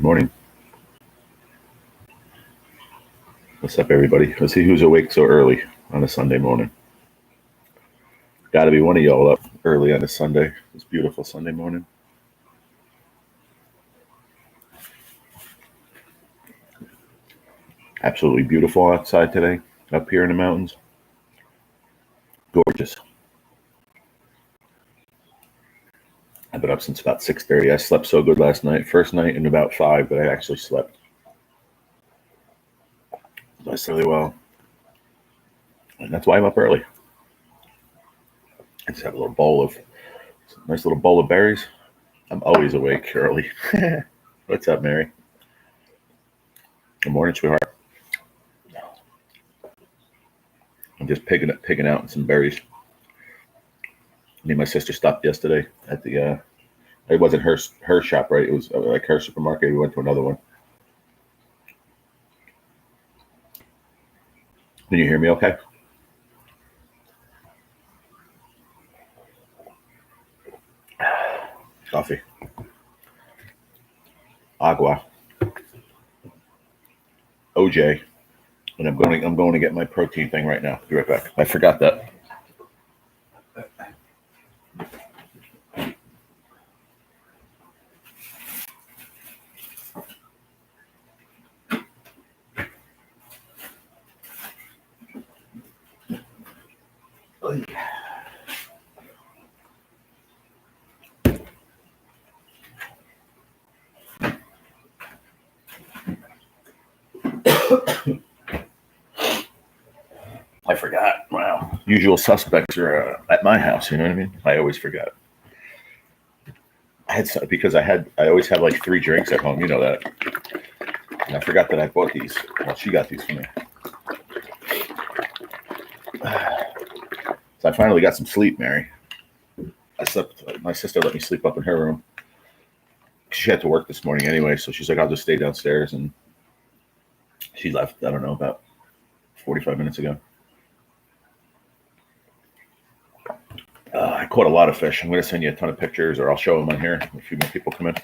Morning. What's up, everybody? Let's see who's awake so early on a Sunday morning. Got to be one of y'all up early on a Sunday. This beautiful Sunday morning. Absolutely beautiful outside today, up here in the mountains. Gorgeous. I've been up since about 6:30. I slept so good last night. First night in about 5 that I actually slept. That's really well. And that's why I'm up early. I just have a nice little bowl of berries. I'm always awake early. What's up, Mary? Good morning, sweetheart. I'm just picking out some berries. Me and my sister stopped yesterday at the. It wasn't her shop, right? It was like her supermarket. We went to another one. Can you hear me? Okay. Coffee. Agua. OJ. And I'm going to get my protein thing right now. Be right back. I forgot that. I forgot. Wow. Usual suspects are at my house. You know what I mean? I always forgot. Because I always have like 3 drinks at home. You know that. And I forgot that I bought these. Well, she got these for me. So I finally got some sleep, Mary. I slept. My sister let me sleep up in her room. She had to work this morning anyway, so she's like, "I'll just stay downstairs." And she left. I don't know, about 45 minutes ago. I caught a lot of fish. I'm going to send you a ton of pictures, or I'll show them on here. A few more people come in.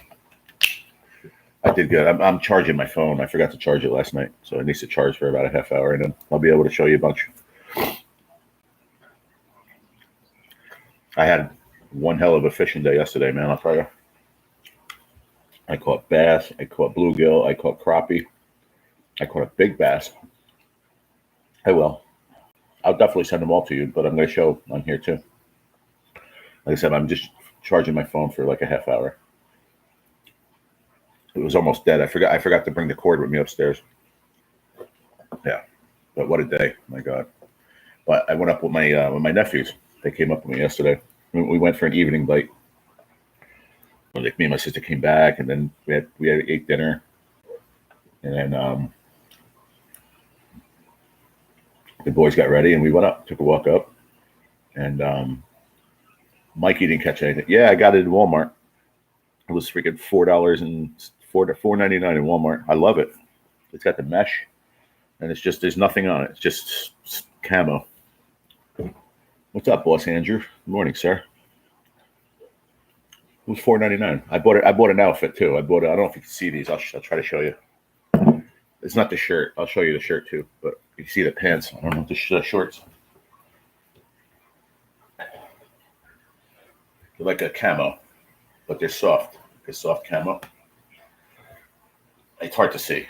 I did good. I'm charging my phone. I forgot to charge it last night, so it needs to charge for about a half hour, and then I'll be able to show you a bunch. I had one hell of a fishing day yesterday, man. I'll tell you. I caught bass. I caught bluegill. I caught crappie. I caught a big bass. I will. I'll definitely send them all to you, but I'm going to show on here too. Like I said, I'm just charging my phone for like a half hour. It was almost dead. I forgot to bring the cord with me upstairs. Yeah, but what a day! My God. But I went up with my nephews. They came up with me yesterday. We went for an evening bite. Like me and my sister came back, and then we ate dinner, and then the boys got ready, and we went up, took a walk up, and Mikey didn't catch anything. Yeah, I got it at Walmart. It was freaking $4.99 in Walmart. I love it. It's got the mesh, and it's just there's nothing on it. It's just camo. What's up, boss Andrew? Good morning, sir. It was $4.99. I bought an outfit too. I don't know if you can see these. I'll try to show you. It's not the shirt. I'll show you the shirt too. But you see the pants. I don't know the shorts. They're like a camo, but they're soft. Like a soft camo. It's hard to see,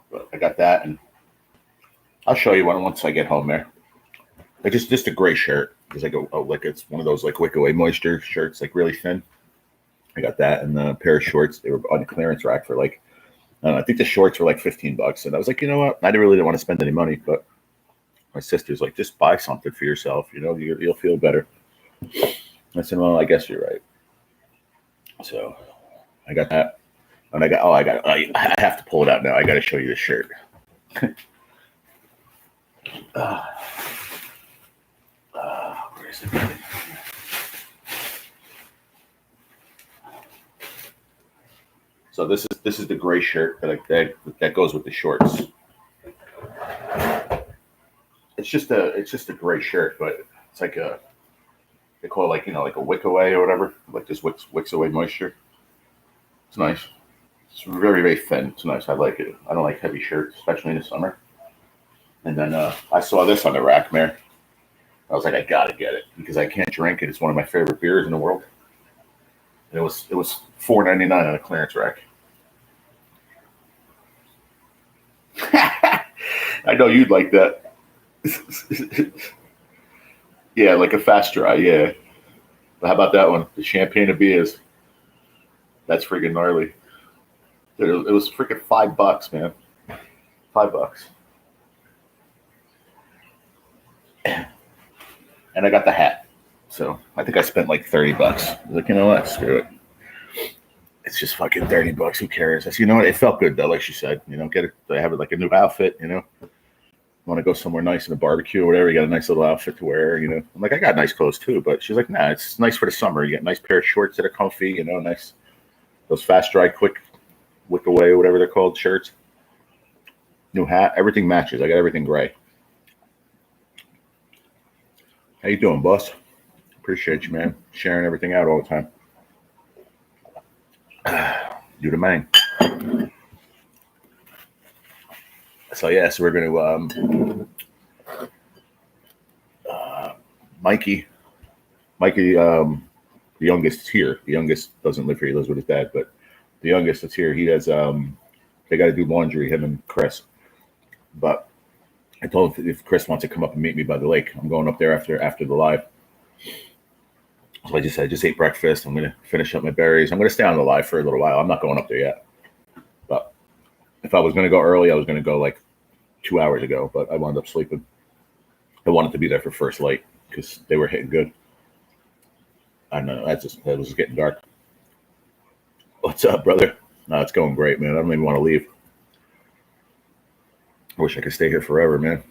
but I got that, and I'll show you once I get home there. Like just a gray shirt. It's like like it's one of those like wick away moisture shirts, like really thin. I got that and a pair of shorts. They were on the clearance rack for like I think the shorts were like $15, and I was like, you know what? I didn't want to spend any money, but my sister's like, just buy something for yourself. You know, you'll feel better. I said, well, I guess you're right. So I got that. And I have to pull it out now. I got to show you the shirt. Where is it? So this is the gray shirt that goes with the shorts. It's just a gray shirt, but it's like they call it like a wick away or whatever, like this wicks away moisture. It's nice. It's very, very thin. It's nice. I like it. I don't like heavy shirts, especially in the summer. And then I saw this on the rack, man. I was like, I gotta get it because I can't drink it. It's one of my favorite beers in the world. And it was $4.99 on a clearance rack. I know you'd like that. Yeah, like a fast dry. Yeah. But how about that one? The champagne of beers. That's freaking gnarly. Dude, it was freaking $5, man. $5. And I got the hat. So I think I spent like $30. I was like, you know what? Screw it. It's just fucking $30. Who cares? I said, you know what? It felt good though, like she said. Get it. I have it like a new outfit. Want to go somewhere nice in a barbecue or whatever. You got a nice little outfit to wear. I'm like, I got nice clothes too. But she's like, nah, it's nice for the summer. You get a nice pair of shorts that are comfy. Nice those fast dry, quick wick away, whatever they're called, shirts. New hat. Everything matches. I got everything gray. How you doing, boss? Appreciate you, man. Sharing everything out all the time. Do the man. So we're going to Mikey, the youngest is here. The youngest doesn't live here. He lives with his dad, but the youngest is here. He has they got to do laundry, him and Chris. But I told him if Chris wants to come up and meet me by the lake, I'm going up there after the live. So I just ate breakfast. I'm going to finish up my berries. I'm going to stay on the live for a little while. I'm not going up there yet. But if I was going to go early, I was going to go like 2 hours ago, but I wound up sleeping. I wanted to be there for first light because they were hitting good. I know that was just getting dark. What's up, brother? No, it's going great, man. I don't even want to leave. I wish I could stay here forever, man.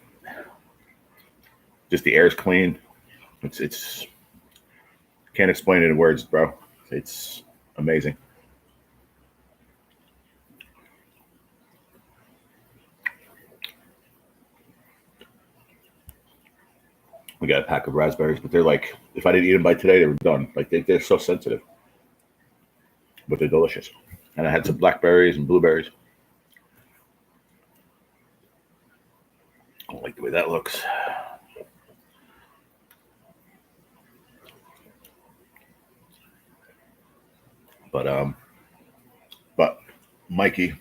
Just the air's clean. It's can't explain it in words, bro. It's amazing. We got a pack of raspberries, but they're like, if I didn't eat them by today, they were done. Like they're so sensitive, but they're delicious. And I had some blackberries and blueberries. I don't like the way that looks. But Mikey,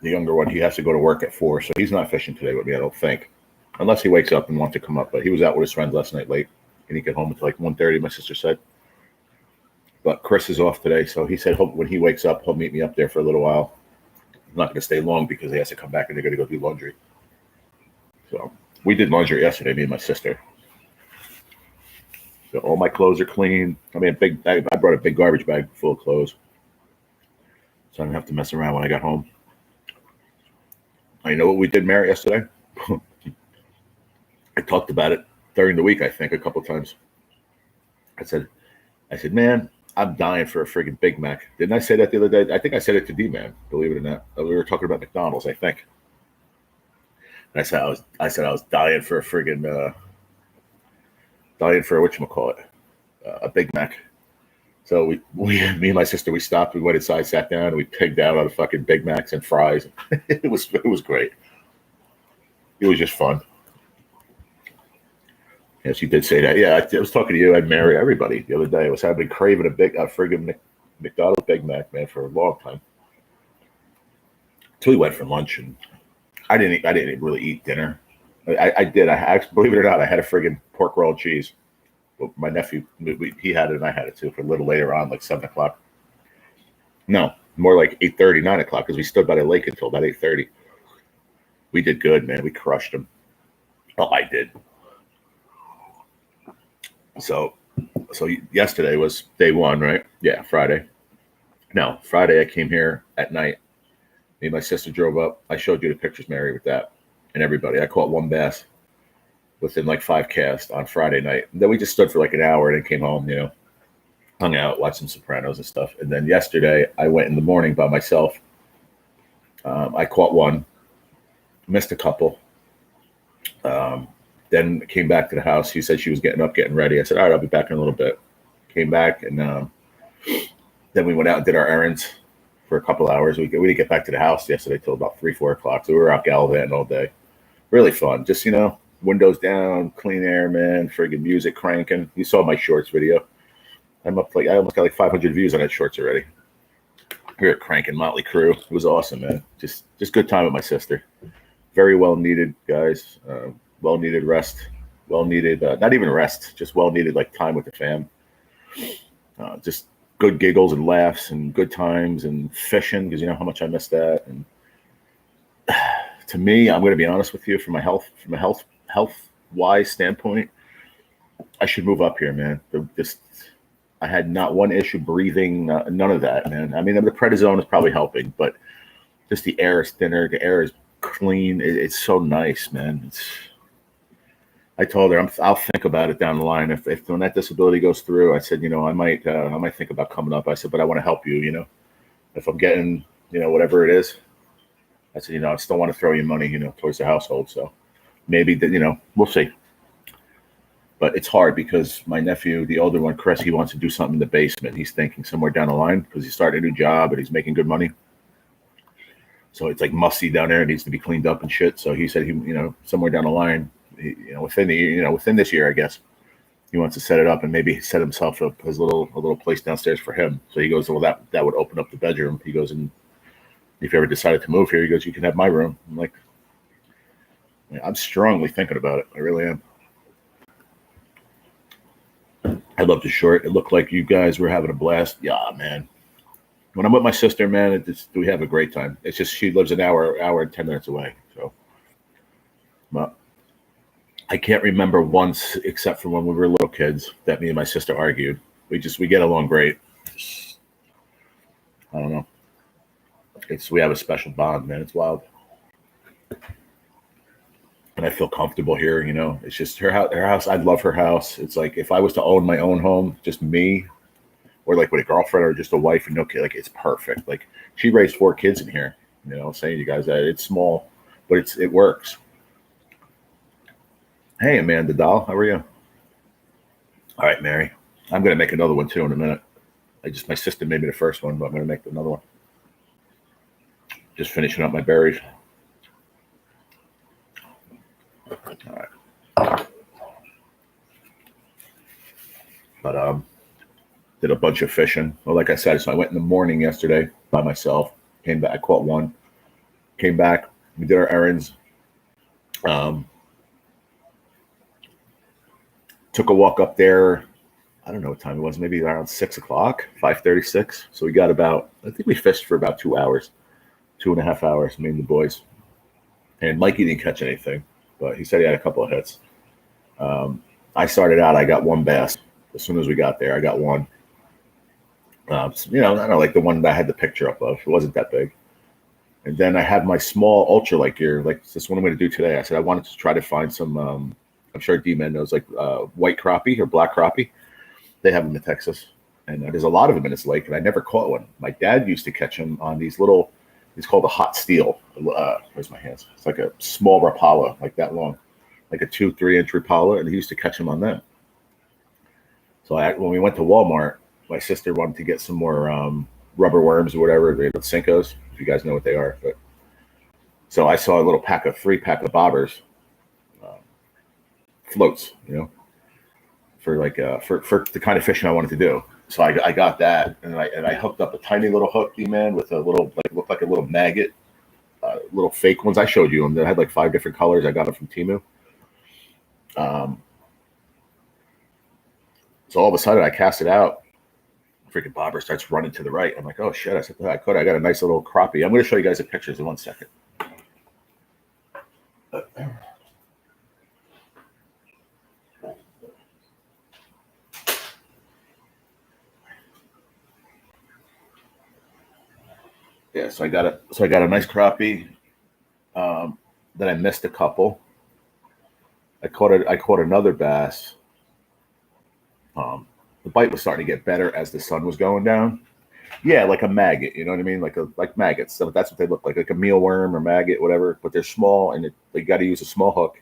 the younger one, he has to go to work at 4, so he's not fishing today with me, I don't think. Unless he wakes up and wants to come up. But he was out with his friends last night late. And he get home until like 1:30, my sister said. But Chris is off today, so he said when he wakes up, he'll meet me up there for a little while. I'm not going to stay long because he has to come back and they're going to go do laundry. So we did laundry yesterday, me and my sister. So all my clothes are clean. I mean, I brought a big garbage bag full of clothes. So I didn't have to mess around when I got home. You know what we did, Mary, yesterday? I talked about it during the week, I think, a couple times. I said, man, I'm dying for a friggin' Big Mac. Didn't I say that the other day? I think I said it to D-Man, believe it or not. We were talking about McDonald's, I think. And I said I was dying for a friggin' whatchamacallit, a Big Mac. So me and my sister, we stopped, we went inside, sat down, and we pigged out on the fucking Big Macs and fries. It was great. It was just fun. Yes, you did say that. Yeah, I was talking to you and Mary, everybody the other day. I've been craving a friggin' McDonald's Big Mac, man, for a long time. So we went for lunch, and I didn't really eat dinner. I did. Believe it or not, I had a friggin' pork roll and cheese. Well, my nephew, he had it, and I had it too for a little later on, like 7 o'clock. No, more like 8:30, 9 o'clock, because we stood by the lake until about 8:30. We did good, man. We crushed them. Oh, I did. So yesterday was day 1, right? Yeah, Friday. No, Friday I came here at night. Me and my sister drove up. I showed you the pictures, Mary, with that and everybody. I caught one bass within like 5 casts on Friday night. And then we just stood for like an hour and then came home, hung out, watched some Sopranos and stuff. And then yesterday I went in the morning by myself. I caught one, missed a couple. Then came back to the house. She said she was getting up, getting ready. I said, all right, I'll be back in a little bit. Came back, and then we went out and did our errands for a couple hours. We didn't get back to the house yesterday till about 3, 4 o'clock. So we were out gallivanting all day. Really fun. Just, windows down, clean air, man, friggin' music cranking. You saw my shorts video. I almost got like 500 views on that shorts already. We were cranking Motley Crue. It was awesome, man. Just good time with my sister. Very well needed, guys. Well needed rest. Well needed, not even rest, just well needed like time with the fam. Just good giggles and laughs and good times and fishing, because you know how much I miss that. And to me, I'm going to be honest with you, from a health wise standpoint, I should move up here, man. I had not one issue breathing, none of that, man. I mean, the prednisone is probably helping, but just the air is thinner, the air is clean. It's so nice, man. I told her I'll think about it down the line. If when that disability goes through, I said, I might think about coming up. I said, but I want to help you, if I'm getting, whatever it is. I said, I still want to throw you money, towards the household. So maybe we'll see. But it's hard because my nephew, the older one, Chris, he wants to do something in the basement. He's thinking somewhere down the line because he's starting a new job and he's making good money. So it's like musty down there. It needs to be cleaned up and shit. So he said somewhere down the line, within this year, I guess, he wants to set it up and maybe set himself up his little place downstairs for him. So he goes, well, that would open up the bedroom. He goes, and if you ever decided to move here, he goes, you can have my room. I'm like, I'm strongly thinking about it. I really am. I loved the short. It looked like you guys were having a blast. Yeah, man. When I'm with my sister, man, we have a great time. It's just she lives an hour and 10 minutes away. So, but I can't remember once, except for when we were little kids, that me and my sister argued. We get along great. I don't know. We have a special bond, man. It's wild. And I feel comfortable here, It's just her house. I love her house. It's like if I was to own my own home, just me, or like with a girlfriend or just a wife and no kid, like it's perfect. Like she raised 4 kids in here. I'm saying to you guys that it's small, but it works. Hey, Amanda doll, how are you? All right, Mary. I'm gonna make another one too in a minute. My sister made me the first one, but I'm gonna make another one. Just finishing up my berries. All right. But did a bunch of fishing. Well, like I said, so I went in the morning yesterday by myself. Came back, I caught one. Came back. We did our errands. Took a walk up there. I don't know what time it was. Maybe around 6 o'clock, 5:36. So we got I think we fished for about 2 hours, 2.5 hours. Me and the boys. And Mikey didn't catch anything, but he said he had a couple of hits. I started out. I got one bass. As soon as we got there, I got one. I don't know, like the one that I had the picture up of. It wasn't that big. And then I had my small ultralight gear, like this one I'm going to do today. I said I wanted to try to find some, I'm sure D-Man knows, like white crappie or black crappie. They have them in Texas. And there's a lot of them in this lake, and I never caught one. My dad used to catch them on these little, it's called a hot steel. Where's my hands? It's like a small Rapala, like that long, like a 2-3 inch Rapala, and he used to catch them on them. So when we went to Walmart, my sister wanted to get some more rubber worms or whatever, they're Senkos, if you guys know what they are. But so I saw a little 3-pack of bobbers, floats, for like for the kind of fishing I wanted to do. So I got that, and I hooked up a tiny little hook, man, with a little, like, looked like a little maggot, little fake ones. I showed you them. That had like 5 different colors. I got them from Temu. So all of a sudden I cast it out. Freaking bobber starts running to the right. I'm like, oh shit! I said, I got a nice little crappie. I'm going to show you guys the pictures in 1 second. Yeah, so I got a nice crappie. Then I missed a couple. I caught another bass. The bite was starting to get better as the sun was going down. Yeah, like a maggot, you know what I mean? Like maggots. So that's what they look like a mealworm or maggot, whatever. But they're small, and they got to use a small hook,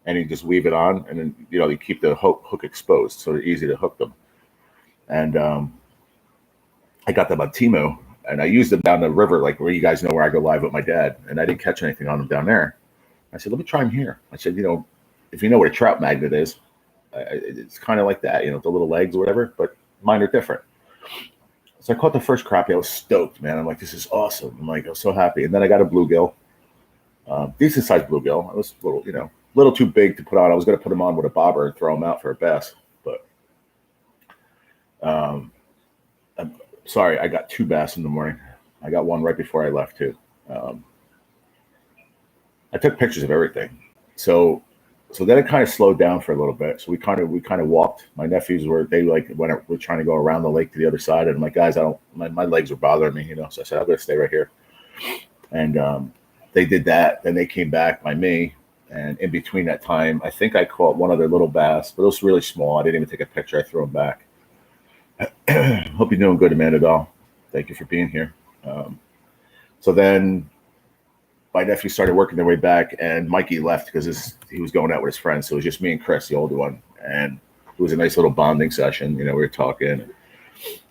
and you just weave it on, and then you keep the hook exposed, so they're easy to hook them. And I got them on Timo, and I used them down the river, like where you guys know where I go live with my dad, and I didn't catch anything on them down there. I said, let me try them here. I said, if you know what a trout magnet is, it's kind of like that, the little legs or whatever, but mine are different. So I caught the first crappie. I was stoked, man. I'm like, this is awesome. I was so happy. And then I got a bluegill, decent sized bluegill. I was a little too big to put on. I was going to put him on with a bobber and throw him out for a bass, but I'm sorry. I got 2 bass in the morning. I got one right before I left too. I took pictures of everything. So then it kind of slowed down for a little bit. So we kind of walked. My nephews were trying to go around the lake to the other side, and I'm like, guys, my legs were bothering me, So I said, I'm gonna stay right here. And they did that. Then they came back by me, and in between that time, I think I caught one other little bass, but it was really small. I didn't even take a picture. I threw them back. Hope you're doing good, Amanda Doll. Thank you for being here. So then my nephew started working their way back, and Mikey left because he was going out with his friends. So it was just me and Chris, the older one. And it was a nice little bonding session. We were talking.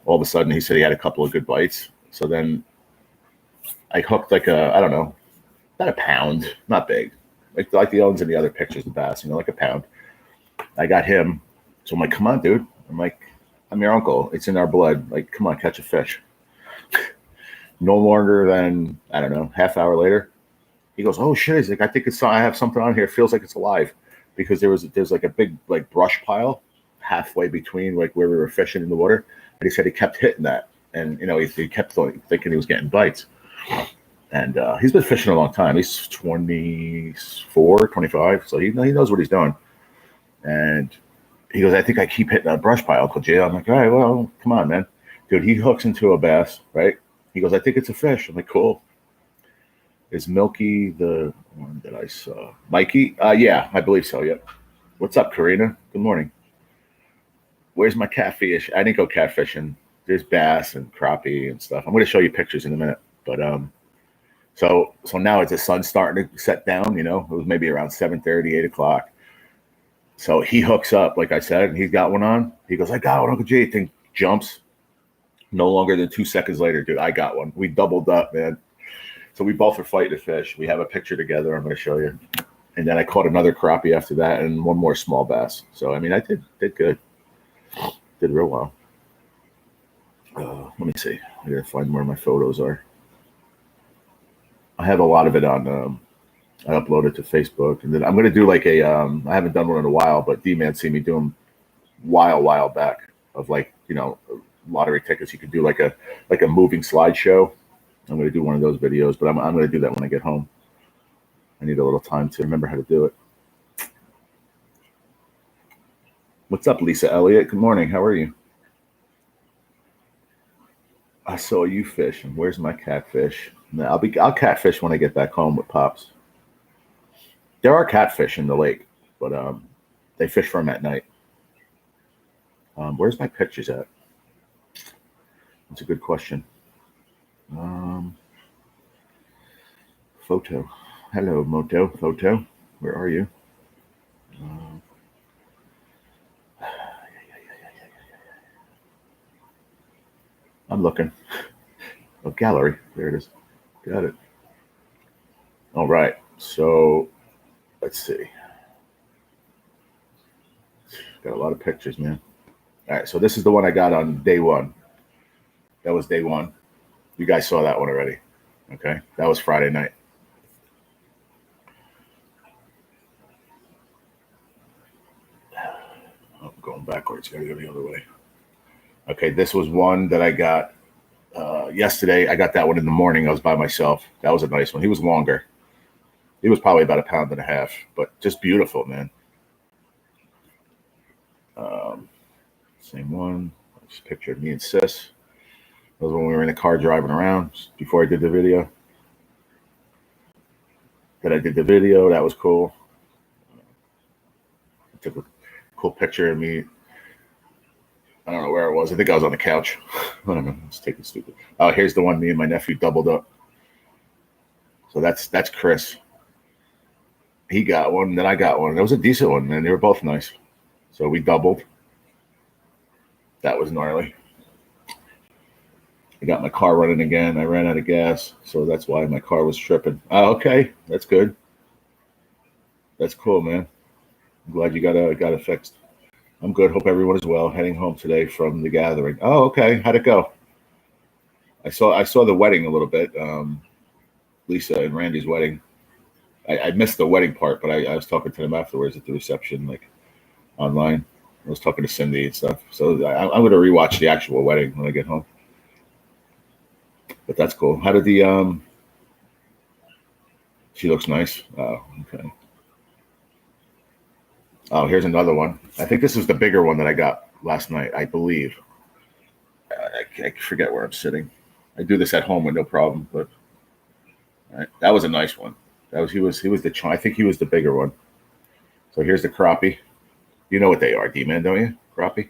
All of a sudden, he said he had a couple of good bites. So then I hooked I don't know, about a pound, not big. Like the ones in the other pictures of bass, like a pound. I got him. So I'm like, come on, dude. I'm like, I'm your uncle. It's in our blood. Like, come on, catch a fish. No longer than, I don't know, half hour later, he goes, oh shit! He's like, I think I have something on here. It feels like it's alive, because there's like a big brush pile halfway between like where we were fishing in the water, and he said he kept hitting that, and he kept thinking he was getting bites, and he's been fishing a long time. He's 24, 25, so he knows what he's doing, and he goes, I think I keep hitting that brush pile, Uncle Jay. I'm like, all right, well, come on, man, dude. He hooks into a bass, right? He goes, I think it's a fish. I'm like, cool. Is Milky the one that I saw? Mikey? Yeah, I believe so. Yep. What's up, Karina? Good morning. Where's my catfish? I didn't go catfishing. There's bass and crappie and stuff. I'm going to show you pictures in a minute. But so now as the sun's starting to set down, it was maybe around 7:30, 8 o'clock. So he hooks up, like I said, and he's got one on. He goes, I got one, Uncle Jay. Thing jumps. No longer than 2 seconds later, dude, I got one. We doubled up, man. So we both are fighting to fish. We have a picture together. I'm going to show you. And then I caught another crappie after that, and one more small bass. So I mean, I did good. Did real well. Let me see. I gotta find where my photos are. I have a lot of it on. I uploaded to Facebook, and then I'm going to do like a. I haven't done one in a while, but D-Man see me doing while back of like lottery tickets. You could do like a moving slideshow. I'm going to do one of those videos, but I'm going to do that when I get home. I need a little time to remember how to do it. What's up, Lisa Elliott? Good morning. How are you? I saw you fishing. Where's my catfish? No, I'll catfish when I get back home with Pops. There are catfish in the lake, but they fish for them at night. Where's my pictures at? That's a good question. Photo. Hello, Moto. Photo. Where are you? I'm looking. Oh, gallery. There it is. Got it. All right. So let's see. Got a lot of pictures, man. All right. So this is the one I got on day one. That was day one. You guys saw that one already. Okay. That was Friday night. I'm going backwards. Gotta go the other way. Okay. This was one that I got yesterday. I got that one in the morning. I was by myself. That was a nice one. He was longer. He was probably about 1.5 pounds, but just beautiful, man. Same one. Just picture of me and Sis. That was when we were in the car driving around before I did the video. Then I did the video. That was cool. I took a cool picture of me. I don't know where it was. I think I was on the couch. I don't know. It's taking stupid. Oh, here's the one me and my nephew doubled up. So that's Chris. He got one, then I got one. It was a decent one, and they were both nice. So we doubled. That was gnarly. I got my car running again. I ran out of gas, so that's why my car was tripping. Oh, okay. That's good. That's cool, man. I'm glad you got it fixed. I'm good. Hope everyone is well. Heading home today from the gathering. Oh, okay. How'd it go? I saw the wedding a little bit. Lisa and Randy's wedding. I missed the wedding part, but I was talking to them afterwards at the reception, like online. I was talking to Cindy and stuff. So I'm going to rewatch the actual wedding when I get home. But that's cool. How did the she looks nice. Oh, okay. Oh, here's another one. I think this is the bigger one that I got last night, I believe. I forget where I'm sitting. I do this at home with no problem, but that was a nice one. He was the I think he was the bigger one. So here's the crappie. You know what they are, D-Man, don't you? Crappie.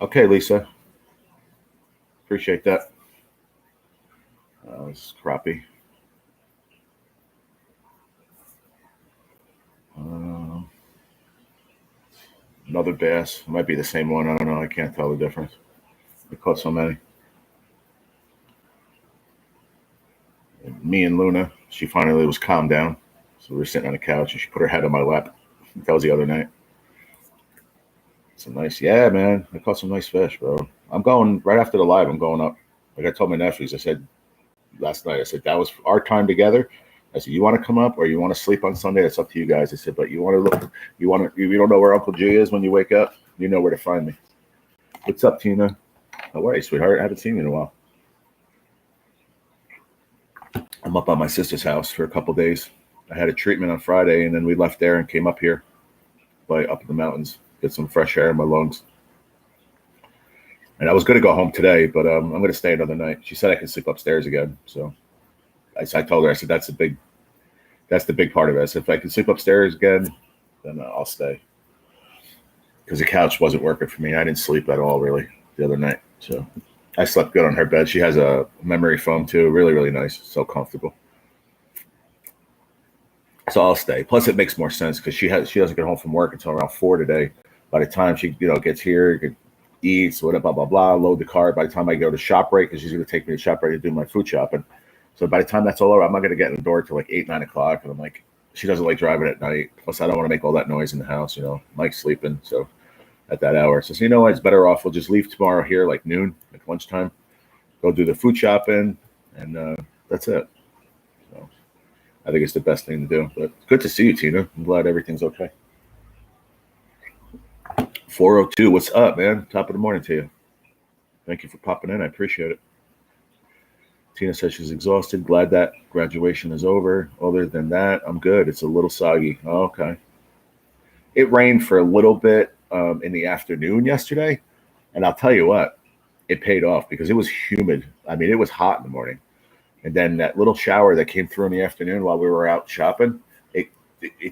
Okay, Lisa. Appreciate that. This is crappie. Another bass. It might be the same one. I don't know. I can't tell the difference. I caught so many. And me and Luna, she finally was calmed down. So we were sitting on the couch and she put her head on my lap. That was the other night. Some nice, yeah, man. I caught some nice fish, bro. I'm going right after the live. I'm going up. Like I told my nephews, I said last night, I said that was our time together. I said, you want to come up or you want to sleep on Sunday? That's up to you guys. I said, but you want to look, you don't know where Uncle G is when you wake up. You know where to find me. What's up, Tina? How are you, sweetheart? I haven't seen you in a while. I'm up on my sister's house for a couple days. I had a treatment on Friday, and then we left there and came up here, up in the mountains, get some fresh air in my lungs. And I was going to go home today, but I'm going to stay another night. She said I can sleep upstairs again, so I told her, I said that's the big part of it. I said if I can sleep upstairs again, then I'll stay. Because the couch wasn't working for me. I didn't sleep at all really the other night, so I slept good on her bed. She has a memory foam too, really, really nice, so comfortable. So I'll stay. Plus, it makes more sense because she doesn't get home from work until around 4 today. By the time she gets here, eats, whatever, blah blah blah, load the car. By the time I go to ShopRite, because she's going to take me to ShopRite to do my food shopping. So by the time that's all over, I'm not going to get in the door till like 8, 9 o'clock. And I'm like, she doesn't like driving at night. Plus, I don't want to make all that noise in the house. Mike's sleeping, so at that hour. So you know what? It's better off. We'll just leave tomorrow here like noon, like lunchtime. Go do the food shopping, and that's it. So I think it's the best thing to do. But good to see you, Tina. I'm glad everything's okay. 402, what's up, man? Top of the morning to you. Thank you for popping in. I appreciate it. Tina says she's exhausted. Glad that graduation is over. Other than that, I'm good. It's a little soggy. Oh, okay. It rained for a little bit in the afternoon yesterday. And I'll tell you what, it paid off because it was humid. I mean, it was hot in the morning. And then that little shower that came through in the afternoon while we were out shopping, it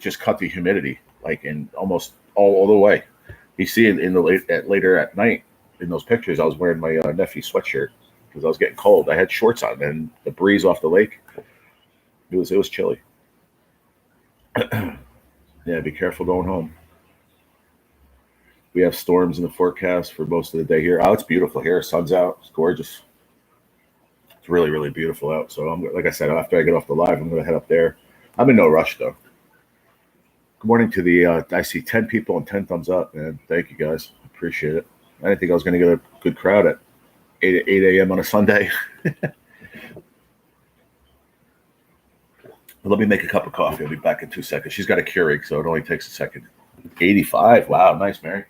just cut the humidity like in almost all the way. You see it later at night in those pictures. I was wearing my nephew's sweatshirt because I was getting cold. I had shorts on, and the breeze off the lake, it was chilly. Yeah, be careful going home. We have storms in the forecast for most of the day here. Oh, it's beautiful here. Sun's out. It's gorgeous. It's really, really beautiful out. So like I said, after I get off the live, I'm going to head up there. I'm in no rush though. Good morning to I see 10 people and 10 thumbs up, man. Thank you guys. Appreciate it. I didn't think I was going to get a good crowd at 8 a.m. on a Sunday. Let me make a cup of coffee. I'll be back in 2 seconds. She's got a Keurig, so it only takes a second. 85. Wow, nice, Mary.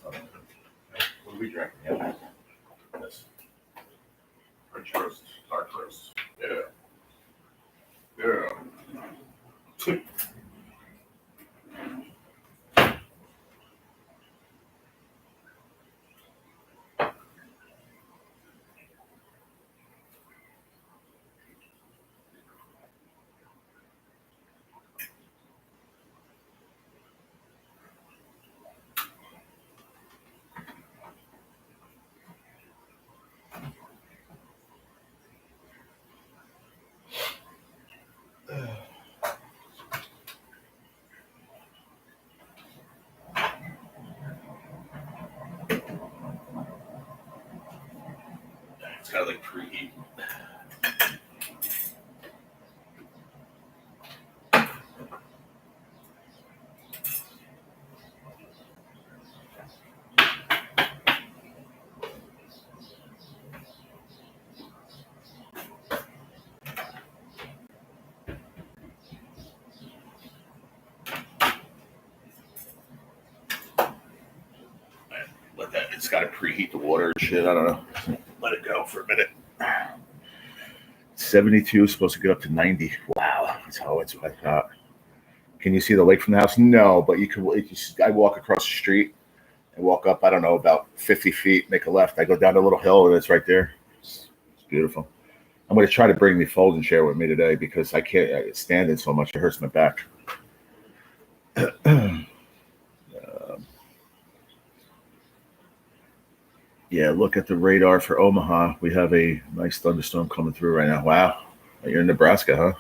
What are we drinking? Yeah. This. French roast, dark roast. Yeah. Yeah. It's got like preheat. Let that. It's got to preheat the water and shit. I don't know. Let it go for a minute. 72 is supposed to get up to 90. Wow, that's how it's like that. Can you see the lake from the house? No, but you can. I walk across the street and walk up. I don't know, about 50 feet. Make a left. I go down a little hill and it's right there. It's beautiful. I'm going to try to bring the folding chair with me today because I can't stand it so much. It hurts my back. Yeah, look at the radar for Omaha. We have a nice thunderstorm coming through right now. Wow. You're in Nebraska, huh?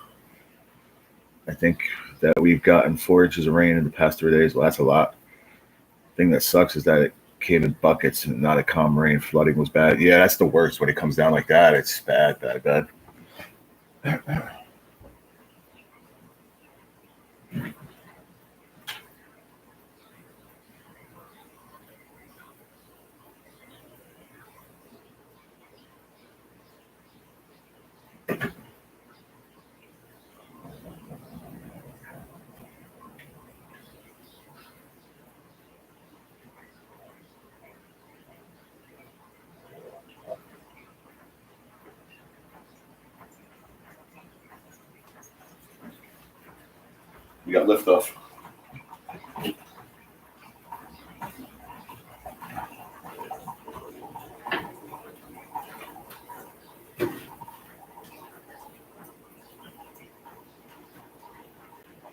I think that we've gotten 4 inches of rain in the past 3 days. Well, that's a lot. The thing that sucks is that it came in buckets and not a calm rain. Flooding was bad. Yeah, that's the worst when it comes down like that. It's bad, bad, bad. We got liftoff.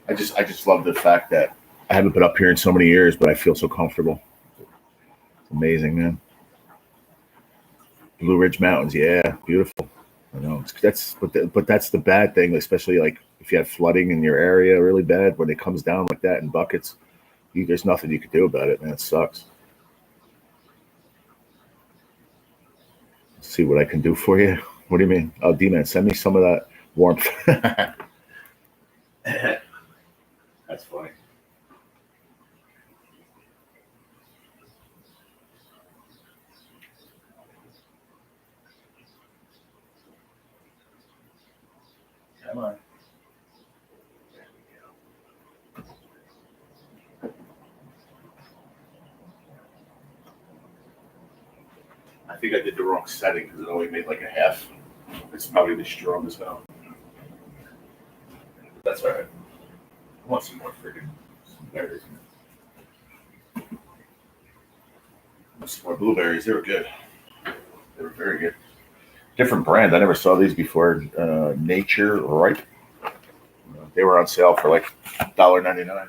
I just love the fact that I haven't been up here in so many years, but I feel so comfortable. It's amazing, man. Blue Ridge Mountains, yeah, beautiful. I know but that's the bad thing, especially like if you have flooding in your area really bad when it comes down like that in buckets. There's nothing you can do about it, man. It sucks. Let's see what I can do for you. What do you mean? Oh, D-Man, send me some of that warmth. That's funny. Come on. I think I did the wrong setting because it only made like a half. It's probably the strong as hell. That's all right. I want some more freaking berries. Some more blueberries. They were good. They were very good. Different brand. I never saw these before. Nature Ripe. They were on sale for like $1.99.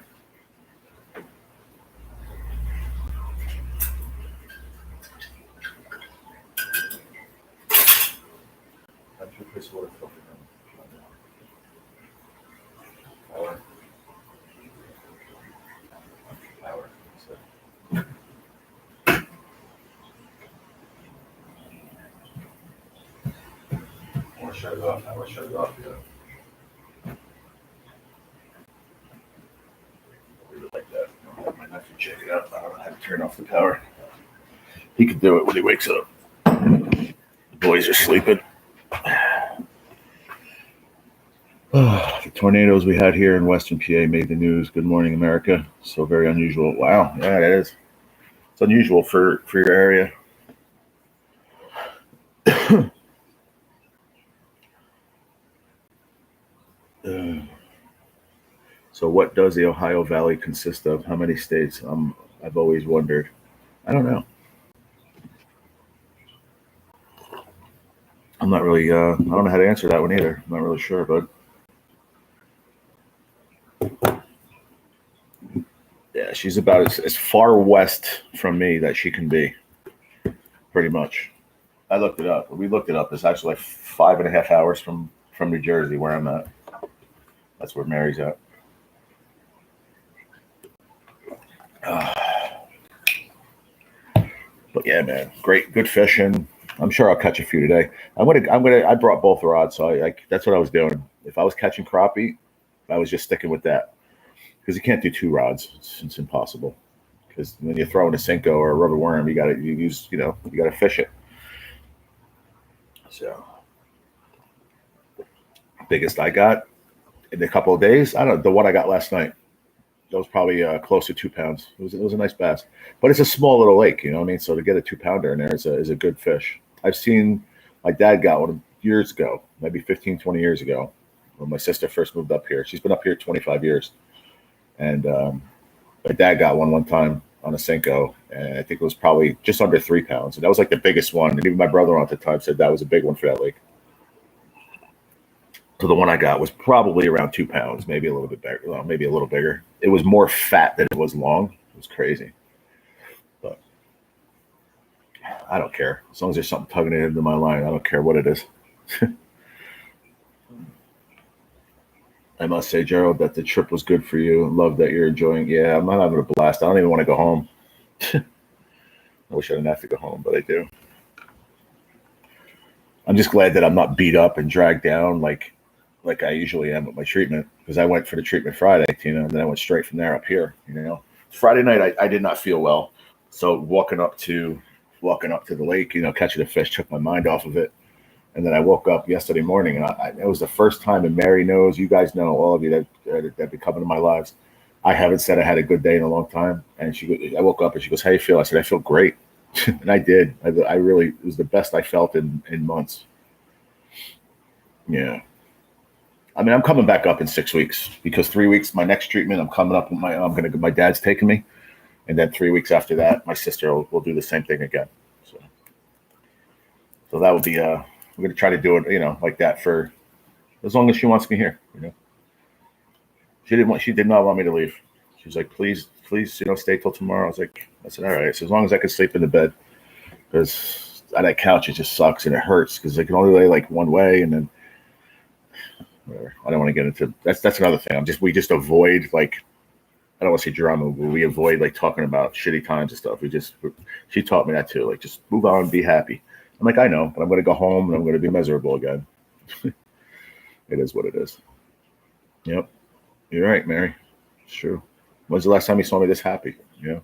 Shut it off. I want to shut it off. Yeah. Leave it like that. I'll have my nephew check it out. I don't have to turn off the power. He can do it when he wakes up. The boys are sleeping. The tornadoes we had here in Western PA made the news. Good morning, America. So very unusual. Wow. Yeah, it is. It's unusual for your area. So what does the Ohio Valley consist of? How many states? I've always wondered. I don't know. I'm not really, I don't know how to answer that one either. I'm not really sure, but yeah, she's about as far west from me that she can be, pretty much. I looked it up. We looked it up. It's actually like 5.5 hours from New Jersey, where I'm at. That's where Mary's at. But yeah, man, good fishing. I'm sure I'll catch a few today. I brought both rods, so that's what I was doing. If I was catching crappie, I was just sticking with that because you can't do two rods. It's impossible. Because when you're throwing a Cinco or a rubber worm, you gotta fish it. So biggest I got in a couple of days, I don't know, the one I got last night. That was probably close to 2 pounds. It was a nice bass, but it's a small little lake, you know what I mean? So to get a 2-pounder in there is a good fish. I've seen my dad got one years ago, maybe 15, 20 years ago, when my sister first moved up here. She's been up here 25 years. And my dad got one time on a Cinco, and I think it was probably just under 3 pounds. And that was like the biggest one. And even my brother at the time said that was a big one for that lake. So the one I got was probably around 2 pounds, maybe a little bit bigger, well, maybe a little bigger. It was more fat than it was long. It was crazy. But I don't care. As long as there's something tugging it into my line, I don't care what it is. I must say, Gerald, that the trip was good for you. Love that you're enjoying. Yeah, I'm not having a blast. I don't even want to go home. I wish I didn't have to go home, but I do. I'm just glad that I'm not beat up and dragged down like I usually am with my treatment, because I went for the treatment Friday, and then I went straight from there up here. Friday night I did not feel well, so walking up to the lake, catching a fish took my mind off of it, and then I woke up yesterday morning, and it was the first time. And Mary knows, you guys know, all of you that be coming to my lives, I haven't said I had a good day in a long time. And I woke up and she goes, "How you feel?" I said, "I feel great," and I did. I really, it was the best I felt in months. Yeah. I mean, I'm coming back up in 6 weeks, because 3 weeks, my next treatment, I'm coming up with my dad's taking me. And then 3 weeks after that, my sister will do the same thing again. So that would be, we're going to try to do it, like that for as long as she wants me here, She did not want me to leave. She's like, please, stay till tomorrow. I said, all right. So as long as I can sleep in the bed, because on that couch, it just sucks and it hurts because I can only lay like one way, and then whatever. I don't want to get into that's another thing. We just avoid, like, I don't want to say drama, but we avoid like talking about shitty times and stuff. She taught me that too. Like, just move on and be happy. I'm like, I know, but I'm going to go home and I'm going to be miserable again. It is what it is. Yep. You're right, Mary. It's true. When's the last time you saw me this happy? Yeah.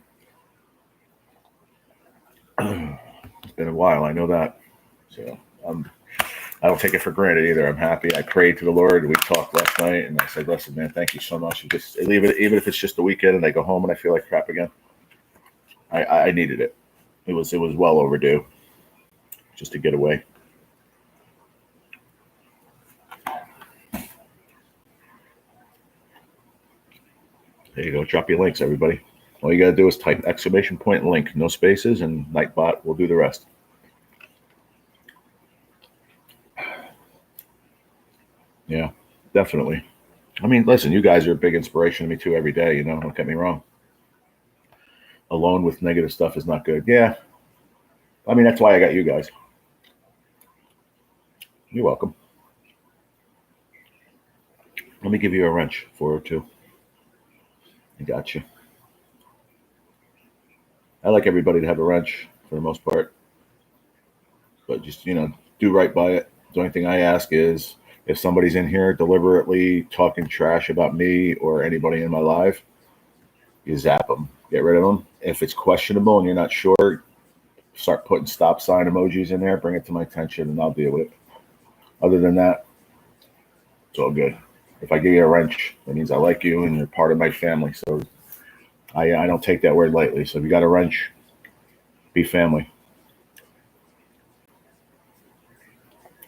It's been a while. I know that. So I don't take it for granted either. I'm happy. I prayed to the Lord. We talked last night, and I said, "Listen, man, thank you so much. Just leave it, even if it's just the weekend, and I go home and I feel like crap again." I needed it. It was well overdue, just to get away. There you go. Drop your links, everybody. All you gotta do is type !link, no spaces, and Nightbot will do the rest. Yeah, definitely. I mean, listen, you guys are a big inspiration to me too every day. Don't get me wrong. Alone with negative stuff is not good. Yeah. I mean, that's why I got you guys. You're welcome. Let me give you a wrench, 402. I got you. I like everybody to have a wrench for the most part. But just, do right by it. The only thing I ask is, if somebody's in here deliberately talking trash about me or anybody in my life, you zap them. Get rid of them. If it's questionable and you're not sure, start putting stop sign emojis in there. Bring it to my attention, and I'll deal with it. Other than that, it's all good. If I give you a wrench, that means I like you and you're part of my family. So I don't take that word lightly. So if you got a wrench, Be family.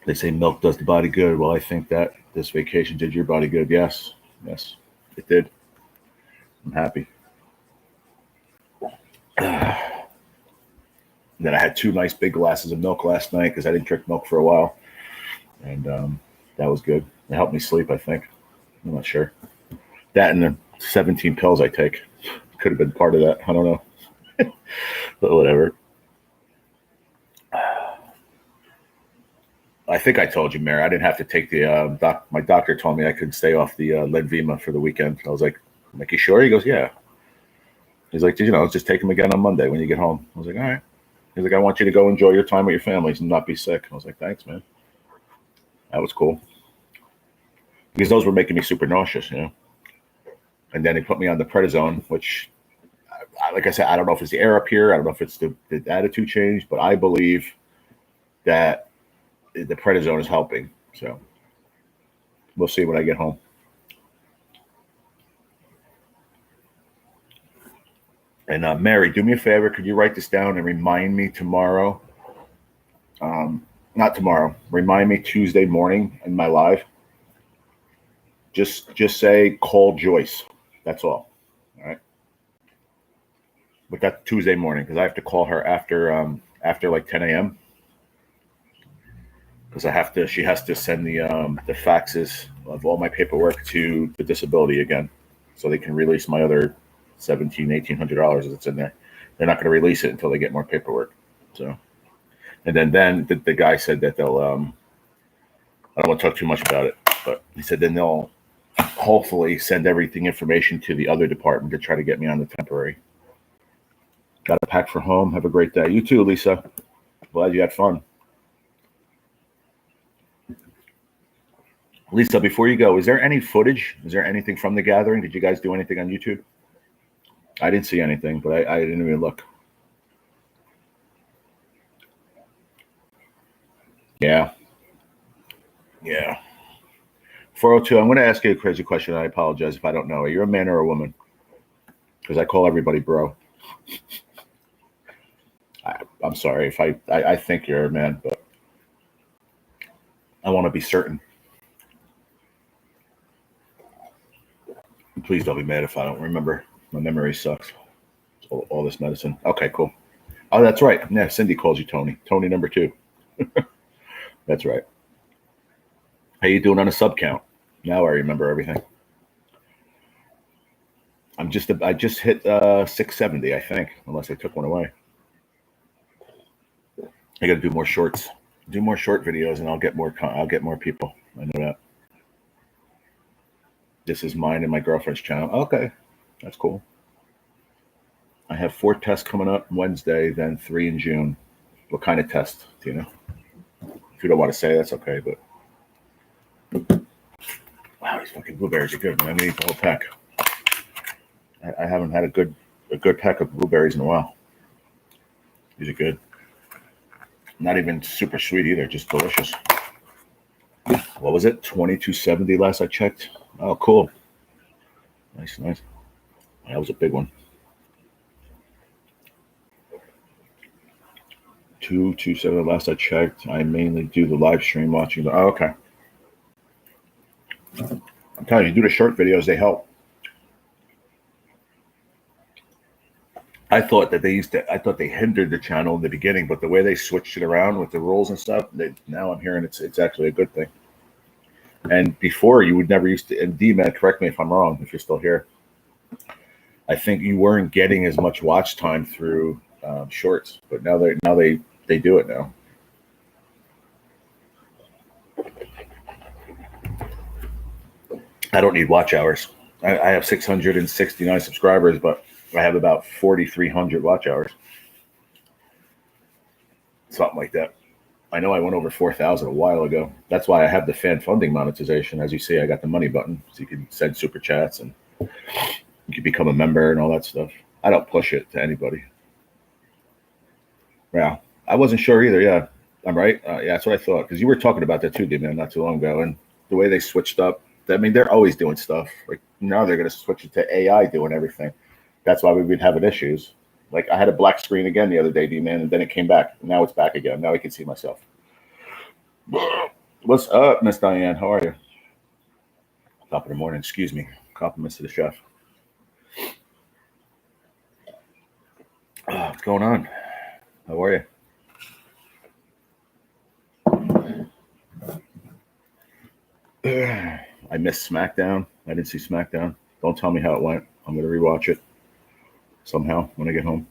They say milk does the body good. Well, I think that this vacation did your body good. Yes, it did. I'm happy. Then I had 2 nice big glasses of milk last night because I didn't drink milk for a while, and that was good. It helped me sleep, I think. I'm not sure. That and the 17 pills I take could have been part of that. I don't know, but whatever. I think I told you, Mary, I didn't have to take the my doctor told me I could stay off the Lenvima for the weekend. I was like, you sure? He goes, yeah. He's like, just take them again on Monday when you get home. I was like, all right. He's like, I want you to go enjoy your time with your families and not be sick. I was like, thanks, man. That was cool. Because those were making me super nauseous, And then he put me on the prednisone, which, like I said, I don't know if it's the air up here. I don't know if it's the attitude change, but I believe that the prednisone is helping. So we'll see when I get home. And Mary, do me a favor. Could you write this down and remind me tomorrow? Not tomorrow. Remind me Tuesday morning in my live. Just say call Joyce. That's all. All right. But that's Tuesday morning because I have to call her after like 10 a.m. Because she has to send the faxes of all my paperwork to the disability again, so they can release my other $1,800 that's in there. They're not going to release it until they get more paperwork. So, and then the guy said that they'll. I don't want to talk too much about it, but he said then they'll hopefully send information to the other department to try to get me on the temporary. Got to pack for home. Have a great day. You too, Lisa. Glad you had fun. Lisa, before you go, is there any footage? Is there anything from the gathering? Did you guys do anything on YouTube? I didn't see anything, but I didn't even look. Yeah. 402, I'm going to ask you a crazy question. I apologize if I don't know. Are you a man or a woman? Because I call everybody bro. I'm sorry if I think you're a man, but I want to be certain. Please don't be mad if I don't remember. My memory sucks. All this medicine. Okay, cool. Oh, that's right. Yeah, Cindy calls you Tony. Tony number 2. That's right. How you doing on a sub count? Now I remember everything. I just hit 670, I think, unless I took one away. I got to do more shorts. Do more short videos, and I'll get more people. I know that. This is mine and my girlfriend's channel. Okay, that's cool. I have 4 tests coming up Wednesday, then 3 in June. What kind of test? Do you know? If you don't want to say, that's okay. But wow, these fucking blueberries are good, man. I'm gonna eat the whole pack. I haven't had a good pack of blueberries in a while. These are good. Not even super sweet either, just delicious. What was it? 22.70 last I checked. Oh, cool. Nice. That was a big one. 2.27 last I checked. I mainly do the live stream watching. Oh, okay. I'm telling you, do the short videos. They help. I thought that they hindered the channel in the beginning, but the way they switched it around with the rules and stuff, now I'm hearing it's actually a good thing. And before, you would never used to, and D-Man, correct me if I'm wrong, if you're still here, I think you weren't getting as much watch time through shorts, but now they do it now. I don't need watch hours. I have 669 subscribers, but I have about 4,300 watch hours. Something like that. I know I went over 4,000 a while ago. That's why I have the fan funding monetization. As you see, I got the money button, so you can send super chats and you can become a member and all that stuff. I don't push it to anybody. Yeah, I wasn't sure either. Yeah, I'm right. Yeah, that's what I thought. Because you were talking about that too, D-Man, not too long ago. And the way they switched up, I mean, they're always doing stuff. Like now they're going to switch it to AI doing everything. That's why we've been having issues. Like I had a black screen again the other day, D-Man, and then it came back. Now it's back again. Now I can see myself. What's up, Miss Diane? How are you? Top of the morning. Excuse me. Compliments to the chef. What's going on? How are you? I missed SmackDown. I didn't see SmackDown. Don't tell me how it went. I'm going to rewatch it somehow when I get home.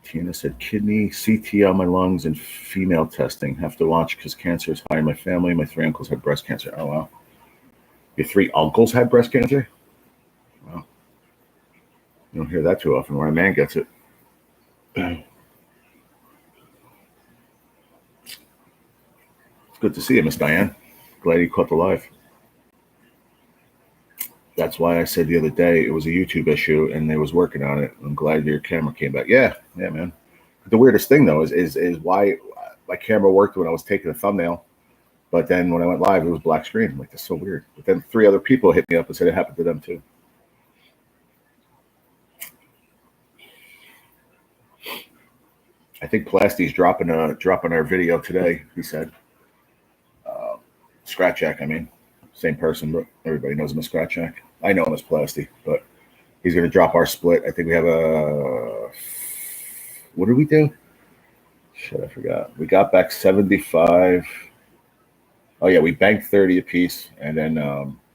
Tina said, kidney, CT on my lungs, and female testing. Have to watch because cancer is high in my family. My 3 uncles had breast cancer. Oh, wow. Your 3 uncles had breast cancer? Wow. You don't hear that too often where a man gets it. It's good to see you, Miss Diane. Glad you caught the live. That's why I said the other day it was a YouTube issue and they was working on it. I'm glad your camera came back. Yeah, man. The weirdest thing though is why my camera worked when I was taking a thumbnail, but then when I went live it was black screen. I'm like, that's so weird. But then 3 other people hit me up and said it happened to them too. I think Plasty's dropping our video today. He said, Scratch Jack. I mean, same person, but everybody knows him as Scratch Jack. I know him as Plasty, but he's going to drop our split. I think we have what did we do? Shit, I forgot. We got back 75. Oh yeah, we banked 30 a piece, and then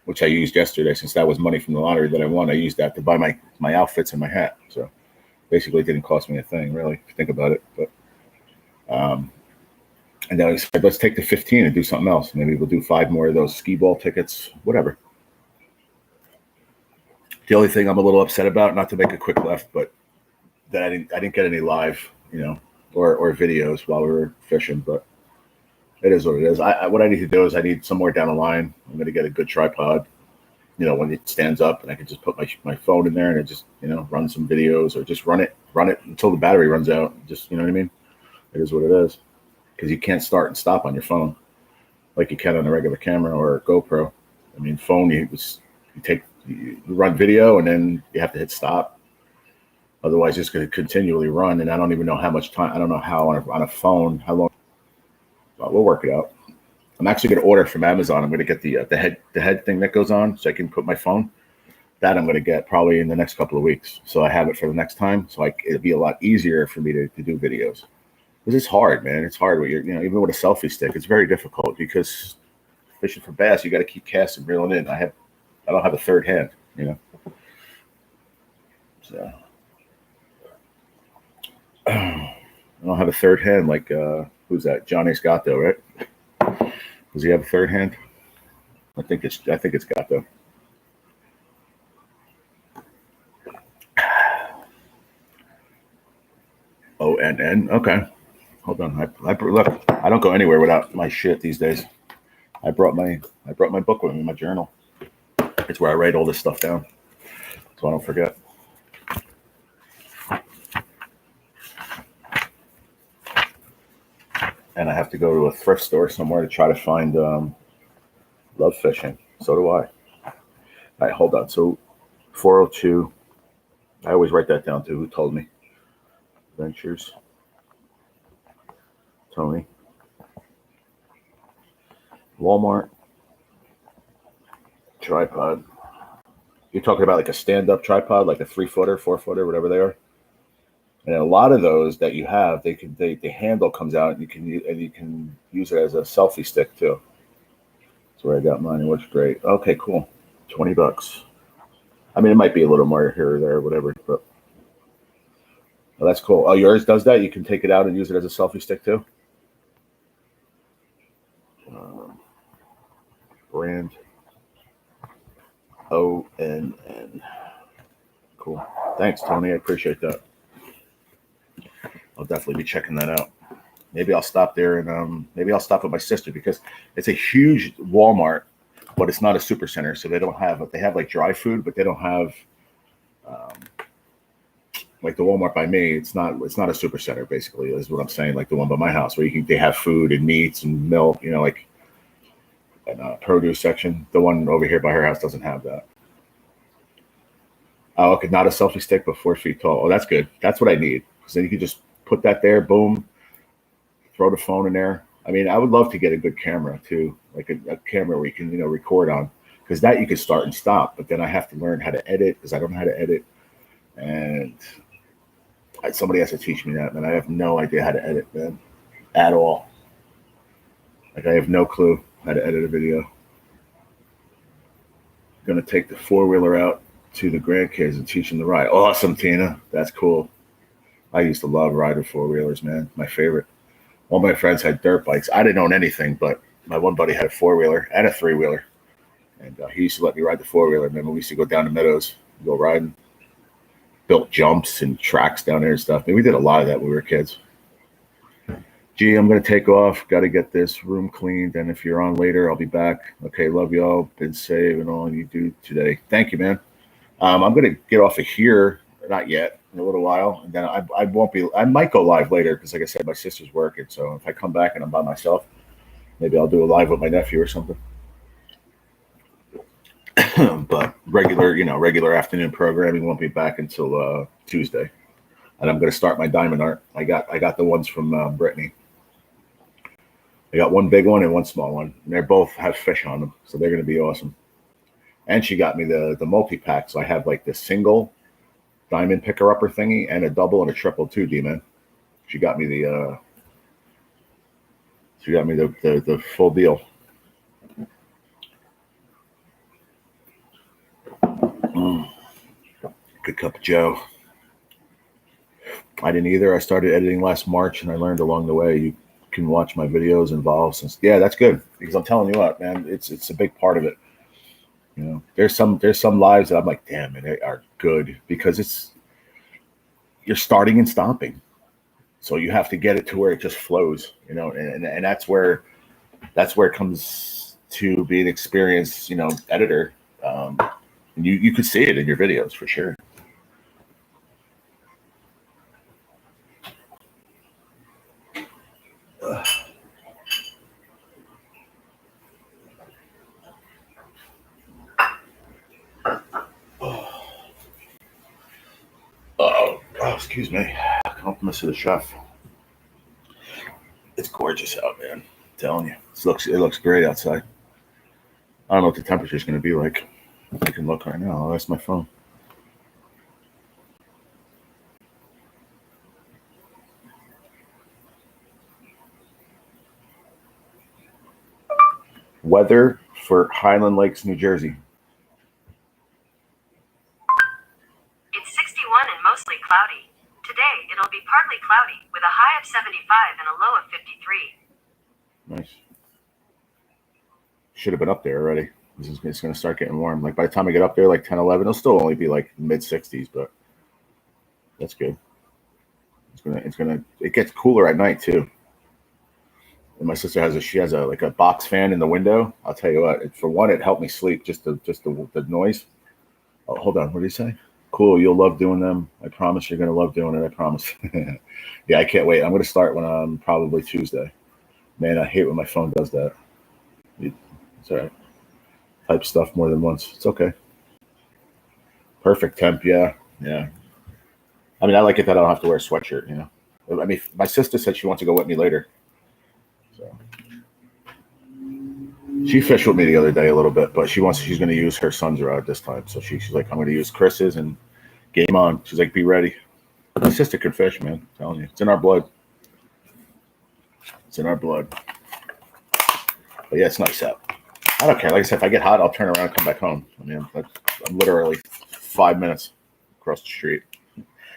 which I used yesterday since that was money from the lottery that I won. I used that to buy my outfits and my hat. So basically, it didn't cost me a thing really, if you think about it. But and then I said, let's take the 15 and do something else. Maybe we'll do 5 more of those skee ball tickets, whatever. The only thing I'm a little upset about, not to make a quick left, but that I didn't get any live, or videos while we were fishing. But it is what it is. What I need to do is I need some more down the line. I'm going to get a good tripod, when it stands up, and I can just put my phone in there and it just run some videos or just run it until the battery runs out. Just you know what I mean. It is what it is. Because you can't start and stop on your phone like you can on a regular camera or a GoPro. I mean, phone, you run video and then you have to hit stop. Otherwise, it's going to continually run, and I don't even know how much time. I don't know how on a phone how long. But we'll work it out. I'm actually going to order from Amazon. I'm going to get the head thing that goes on, so I can put my phone. That I'm going to get probably in the next couple of weeks, so I have it for the next time. So it'll be a lot easier for me to do videos. Because it's hard, man. It's hard with even with a selfie stick. It's very difficult because fishing for bass, you got to keep casting, reeling in. I don't have a third hand, So I don't have a third hand like who's that? Johnny Scotto, right? Does he have a third hand? I think it's Gatto. ONN. Okay. Hold on. Look, I don't go anywhere without my shit these days. I brought my book with me, my journal. It's where I write all this stuff down, so I don't forget. And I have to go to a thrift store somewhere to try to find love fishing. So do I. All right, hold on. So 402. I always write that down too. Who told me? Ventures. Tony. Walmart. Tripod. You're talking about like a stand-up tripod, like a 3-footer, 4-footer, whatever they are. And a lot of those that you have, the handle comes out, and you can use it as a selfie stick too. That's where I got mine. It works great. Okay, cool. $20. I mean, it might be a little more here or there, or whatever, but that's cool. Oh, yours does that? You can take it out and use it as a selfie stick too? Brand ONN. Cool. Thanks, Tony. I appreciate that. I'll definitely be checking that out. Maybe I'll stop there and maybe I'll stop with my sister because it's a huge Walmart, but it's not a super center. So they have like dry food, but they don't have like the Walmart by me. It's not a super center basically is what I'm saying. Like the one by my house where they have food and meats and milk, like and produce section. The one over here by her house doesn't have that. Oh, okay, not a selfie stick, but 4 feet tall. Oh, that's good. That's what I need. Because then you can just put that there, boom, throw the phone in there. I mean, I would love to get a good camera too, like a camera where you can, record on, because that you can start and stop. But then I have to learn how to edit because I don't know how to edit, and somebody has to teach me that. And I have no idea how to edit, man, at all. Like I have no clue how to edit a video. Gonna take the 4-wheeler out to the grandkids and teach them to ride. Awesome, Tina. That's cool. I used to love riding 4-wheelers, man. My favorite. All my friends had dirt bikes. I didn't own anything, but my one buddy had a 4-wheeler and a 3-wheeler. And he used to let me ride the 4-wheeler. And then we used to go down the meadows, go riding, built jumps and tracks down there and stuff. I mean, we did a lot of that when we were kids. Gee, I'm going to take off. Got to get this room cleaned. And if you're on later, I'll be back. Okay, love y'all. Been saving all you do today. Thank you, man. I'm going to get off of here. Not yet. In a little while. And then I won't be. I might go live later because, like I said, my sister's working. So if I come back and I'm by myself, maybe I'll do a live with my nephew or something. But regular afternoon programming won't be back until Tuesday. And I'm going to start my diamond art. I got the ones from Brittany. I got one big one and one small one. And they both have fish on them, so they're going to be awesome. And she got me the multi-pack, so I have like the single diamond picker-upper thingy and a double and a triple too, D-Man. She got me the full deal. Good cup of Joe. I didn't either. I started editing last March, and I learned along the way. You can watch my videos involved. Yeah, that's good because I'm telling you what, man, it's a big part of it. There's some lives that I'm like, damn, man, they are good because you're starting and stopping, so you have to get it to where it just flows, and that's where it comes to be an experienced, editor. And you could see it in your videos for sure. Oh, excuse me. Compliments to the chef. It's gorgeous out, man. I'm telling you, it looks great outside. I don't know what the temperature is going to be like. I can look right now. That's my phone. Weather for Highland Lakes, New Jersey. It's 61 and mostly cloudy. Today, it'll be partly cloudy with a high of 75 and a low of 53. Nice. Should have been up there already. It's going to start getting warm. Like by the time I get up there, like 10, 11, it'll still only be like mid 60s, but that's good. It gets cooler at night too. And my sister has a box fan in the window. I'll tell you what, for one, it helped me sleep. Just the noise. Oh, hold on. What did he say? Cool. You'll love doing them. I promise you're going to love doing it. I promise. Yeah, I can't wait. I'm going to start when I'm probably Tuesday. Man, I hate when my phone does that. It's all right. Type stuff more than once. It's okay. Perfect temp. Yeah. Yeah. I mean, I like it that I don't have to wear a sweatshirt, I mean, my sister said she wants to go with me later. So she fished with me the other day a little bit, but she's going to use her son's rod this time. So she's like, I'm going to use Chris's and game on. She's like, be ready. My sister can fish, man. I'm telling you. It's in our blood. It's in our blood. But yeah, it's nice out. I don't care. Like I said, if I get hot, I'll turn around and come back home. I mean, I'm literally 5 minutes across the street.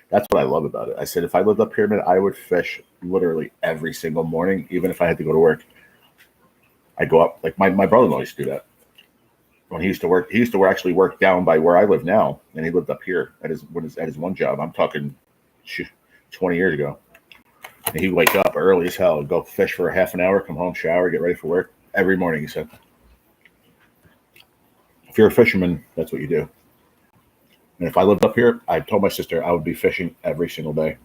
That's what I love about it. I said, if I lived up here, man, I would fish literally every single morning, even if I had to go to work. I go up, like my brother-in-law used to do that. When he used to work, actually work down by where I live now, and he lived up here at his one job. I'm talking 20 years ago. And he'd wake up early as hell, go fish for a half an hour, come home, shower, get ready for work every morning. He said, if you're a fisherman, that's what you do. And if I lived up here, I told my sister I would be fishing every single day.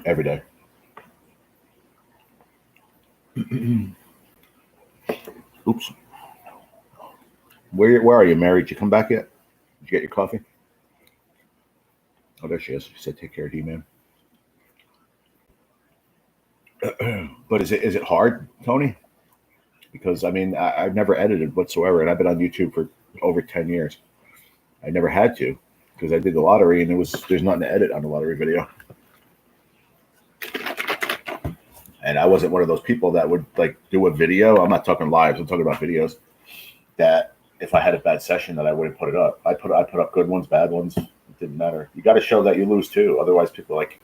Every day. Oops. Where are you, Mary? Did you come back yet? Did you get your coffee? Oh, there she is. She said, "Take care, D-man." But is it hard, Tony? Because I mean, I've never edited whatsoever, and I've been on YouTube for over 10 years. I never had to because I did the lottery, and there's nothing to edit on the lottery video. And I wasn't one of those people that would like do a video. I'm not talking lives. I'm talking about videos that if I had a bad session that I wouldn't put it up. I put up good ones, bad ones. It didn't matter. You got to show that you lose too. Otherwise, people are like,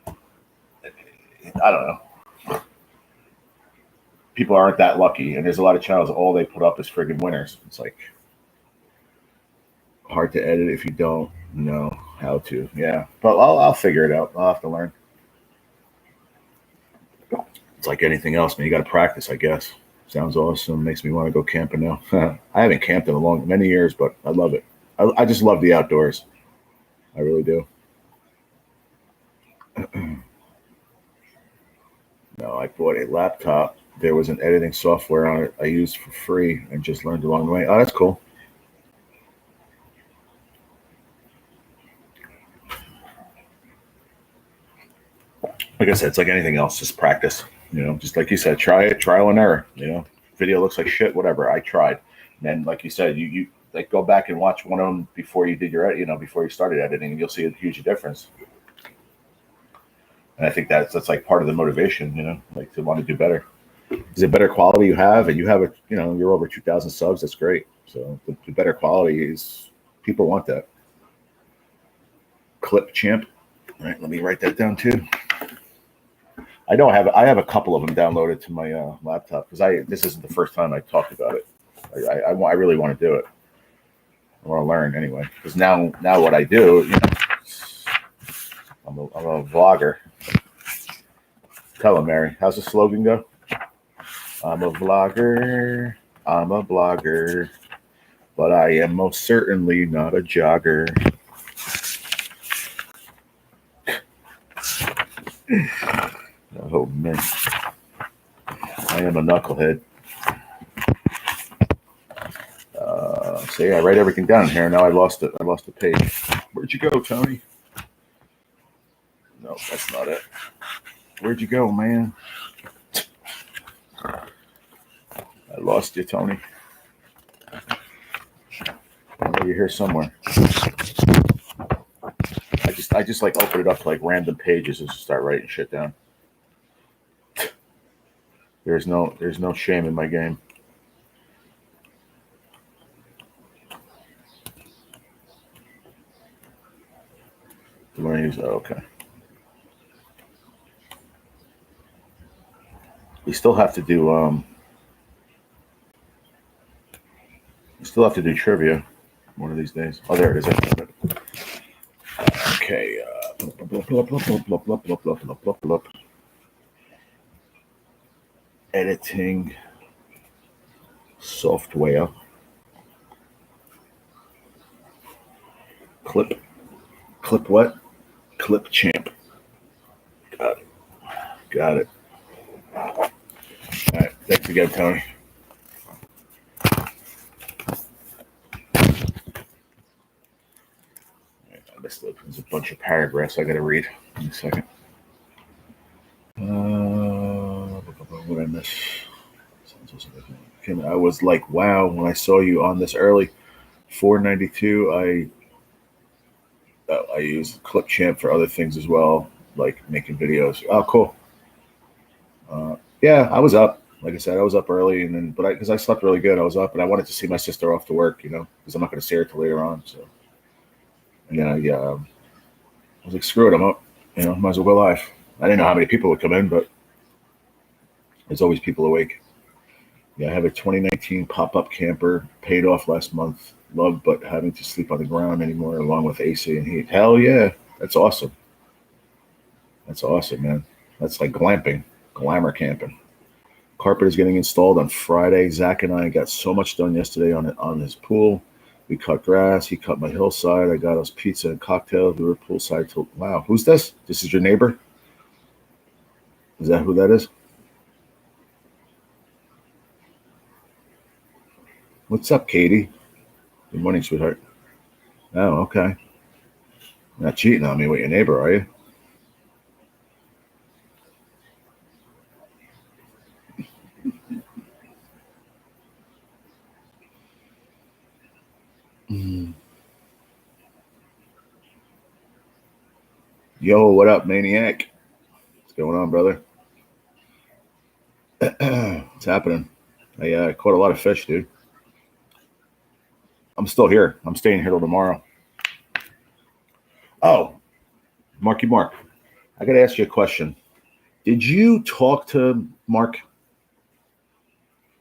I don't know. People aren't that lucky, and there's a lot of channels. All they put up is friggin' winners. It's like hard to edit if you don't know how to. Yeah, but I'll figure it out. I'll have to learn. It's like anything else, man. You got to practice, I guess. Sounds awesome. Makes me want to go camping now. I haven't camped in many years, but I love it. I just love the outdoors. I really do. No, I bought a laptop. There was an editing software on it I used for free and just learned along the way. Oh, that's cool. Like I said, it's like anything else, just practice. Just like you said, try it, trial and error. Video looks like shit, whatever. I tried. And then, like you said, you like go back and watch one of them before you did your, before you started editing, and you'll see a huge difference. And I think that's like part of the motivation, like to want to do better. Is it better quality you have, and you have you're over 2,000 subs. That's great. So the better quality is people want that. Clip champ. All right, let me write that down too. I have a couple of them downloaded to my laptop because this isn't the first time I talked about it. I really want to do it. I want to learn anyway because now what I do, I'm a vlogger. Tell them, Mary. How's the slogan go? I'm a vlogger. I'm a blogger, but I am most certainly not a jogger. Oh man, I am a knucklehead. See, I write everything down here. Now I lost it. I lost the page. Where'd you go, Tony? No, that's not it. Where'd you go, man? I lost you, Tony. I know you're here somewhere. I just like open it up to like random pages and just start writing shit down. There's no shame in my game. Okay. We still have to do trivia one of these days. Oh, there it is. Okay. Editing software. Clip what? Clip champ. Got it. All right. Thanks again, Tony. There's a bunch of paragraphs I got to read in a second. What did I miss? I was like, wow, when I saw you on this early. 492. I use Clipchamp for other things as well, like making videos. Oh, cool. Yeah, I was up. Like I said, I was up early, and then because I slept really good, I was up, and I wanted to see my sister off to work, because I'm not going to see her till later on. So, and then I was like, screw it, I'm up. Might as well go live. I didn't know how many people would come in, but there's always people awake. Yeah, I have a 2019 pop-up camper, paid off last month. Love, but having to sleep on the ground anymore, along with AC and heat. Hell yeah, that's awesome. That's awesome, man. That's like glamour camping. Carpet is getting installed on Friday. Zach and I got so much done yesterday on his pool. We cut grass. He cut my hillside. I got us pizza and cocktails. We were poolside till. Wow, who's this? This is your neighbor? Is that who that is? What's up, Katie? Good morning, sweetheart. Oh, okay. You're not cheating on me with your neighbor, are you? Yo, what up, Maniac? What's going on, brother? What's happening? I caught a lot of fish, dude. I'm still here. I'm staying here till tomorrow. Oh, Marky Mark, I got to ask you a question. Did you talk to Mark?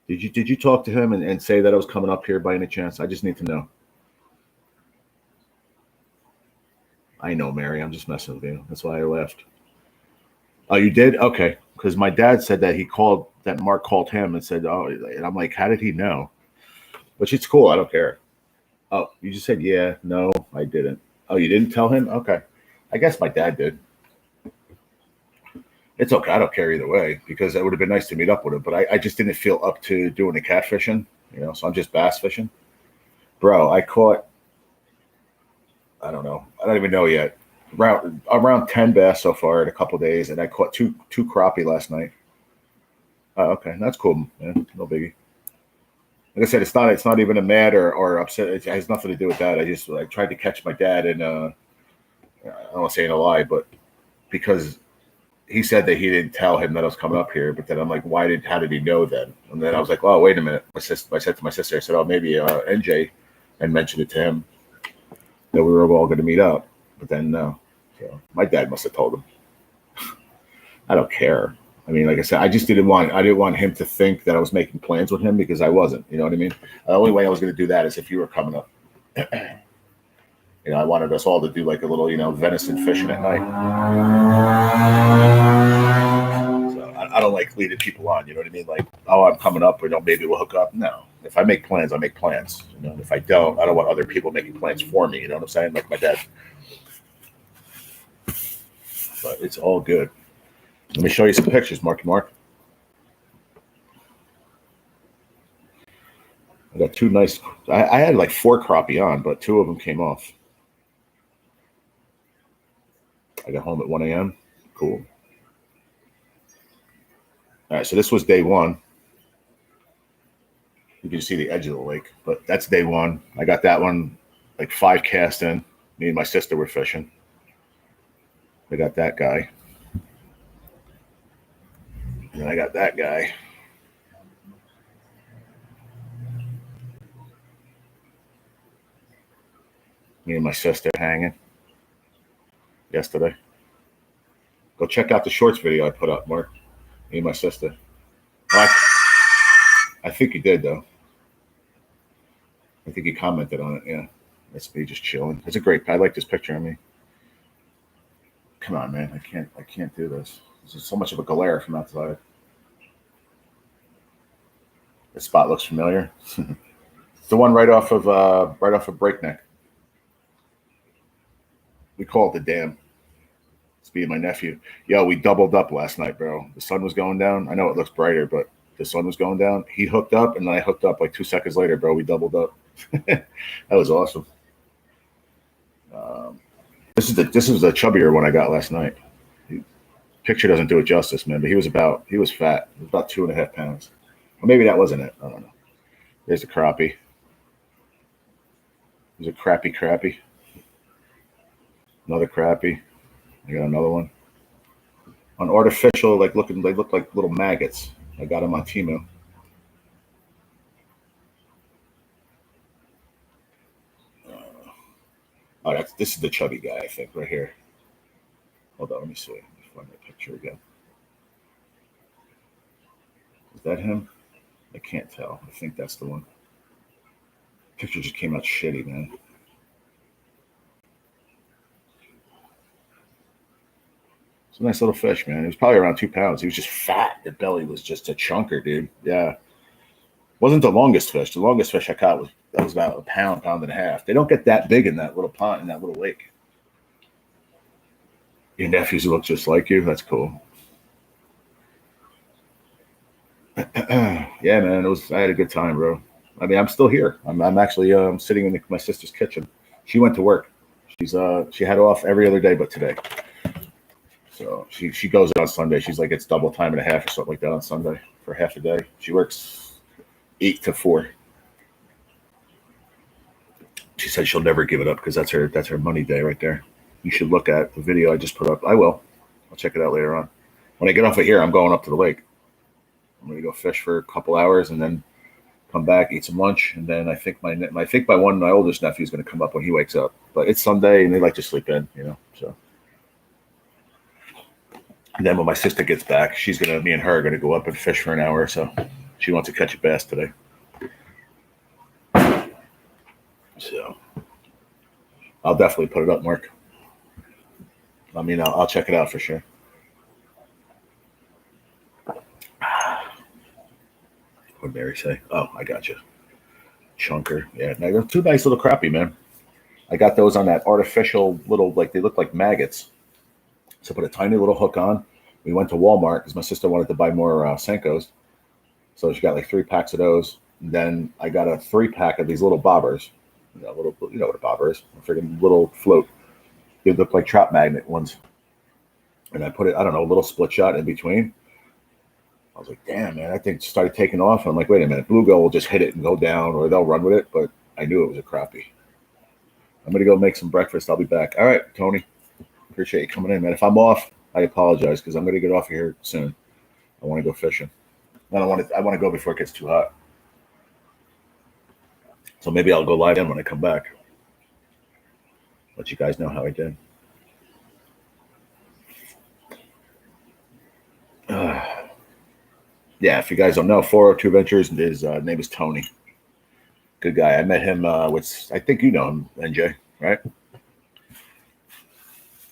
Did you talk to him and say that I was coming up here by any chance? I just need to know. I know, Mary. I'm just messing with you. That's why I left. Oh, you did? Okay. Because my dad said that Mark called him and said, oh, and I'm like, how did he know? Which it's cool. I don't care. Oh, you just said, yeah. No, I didn't. Oh, you didn't tell him? Okay. I guess my dad did. It's okay. I don't care either way because it would have been nice to meet up with him. But I just didn't feel up to doing the catfishing, so I'm just bass fishing. Bro, I caught, I don't know. I don't even know yet. Around 10 bass so far in a couple of days, and I caught two crappie last night. Oh, okay. That's cool. Yeah, no biggie. Like I said, it's not even a mad or upset. It has nothing to do with that. I tried to catch my dad, and I don't want to say in a lie, but because he said that he didn't tell him that I was coming up here, but then I'm like, how did he know then? And then I was like, oh, wait a minute. I said to my sister, I said, oh, maybe NJ, and mentioned it to him that we were all going to meet up, but then no. So my dad must have told him. I don't care. I mean, like I said, I didn't want him to think that I was making plans with him because I wasn't. You know what I mean? The only way I was going to do that is if you were coming up. I wanted us all to do like a little, venison fishing at night. So I don't like leading people on. You know what I mean? Like, oh, I'm coming up, or maybe we'll hook up. No, if I make plans, I make plans. If I don't want other people making plans for me. You know what I'm saying? Like my dad. But it's all good. Let me show you some pictures, Marky Mark. I got two nice. I had like 4 crappie on, but 2 of them came off. I got home at 1 a.m. Cool. All right, so this was day 1. You can see the edge of the lake, but that's day 1. I got that one like 5 cast in. Me and my sister were fishing. I got that guy. And I got that guy. Me and my sister hanging yesterday. Go check out the shorts video I put up, Mark. Me and my sister. I think you did, though. I think you commented on it, yeah. That's me just chilling. It's I like this picture of me. Come on, man. I can't do this. This is so much of a glare from outside. This spot looks familiar. It's the one right off of Breakneck. We call it the dam. It's me and my nephew. Yo, we doubled up last night, bro. The sun was going down. I know it looks brighter, but the sun was going down. He hooked up, and then I hooked up like 2 seconds later, bro. We doubled up. That was awesome. This is the chubbier one I got last night. Picture doesn't do it justice, man. But he was fat. He was about 2.5 pounds. Or maybe that wasn't it. I don't know. There's the crappie. There's a crappie. Another crappie. I got another one. On artificial, they look like little maggots. I got them on Temu. This is the chubby guy, I think, right here. Hold on, let me see. Let me find that picture again. Is that him? I can't tell. I think that's the one. Picture just came out shitty, man. It's a nice little fish, man. He was probably around 2 pounds. He was just fat. The belly was just a chunker, dude. Yeah. Wasn't the longest fish. The longest fish I caught was about a pound and a half. They don't get that big in that little pond, in that little lake. Your nephews look just like you. That's cool. Yeah, man. I had a good time, bro. I mean, I'm still here. I'm actually sitting in my sister's kitchen. She went to work. She had off every other day but today. So she goes on Sunday. She's like, it's double time and a half or something like that on Sunday for half a day. She works 8 to 4. She said she'll never give it up because that's her money day right there. You should look at the video I just put up. I will. I'll check it out later on. When I get off of here, I'm going up to the lake. I'm going to go fish for a couple hours and then come back, eat some lunch, and then I think my oldest nephew is going to come up when he wakes up. But it's Sunday and they like to sleep in, So, and then when my sister gets back, me and her are going to go up and fish for an hour or so. She wants to catch a bass today. So, I'll definitely put it up, Mark. I mean, I'll check it out for sure. What did Mary say? Oh, I got you. Chunker. Yeah, two nice little crappie, man. I got those on that artificial little, they look like maggots. So put a tiny little hook on. We went to Walmart because my sister wanted to buy more Senkos. So she got 3 packs of those. And then I got a 3-pack of these little bobbers. You know what a bobber is. A freaking little float. They look like trout magnet ones. And I put it, a little split shot in between. I was like, damn, man, that thing started taking off. I'm like, wait a minute, bluegill will just hit it and go down, or they'll run with it. But I knew it was a crappie. I'm going to go make some breakfast. I'll be back. All right, Tony. Appreciate you coming in, man. If I'm off, I apologize because I'm going to get off of here soon. I want to go fishing. I want to go before it gets too hot. So maybe I'll go lie down when I come back. Let you guys know how I did. Yeah, if you guys don't know, 402 Ventures, his name is Tony. Good guy. I met him I think you know him, NJ, right?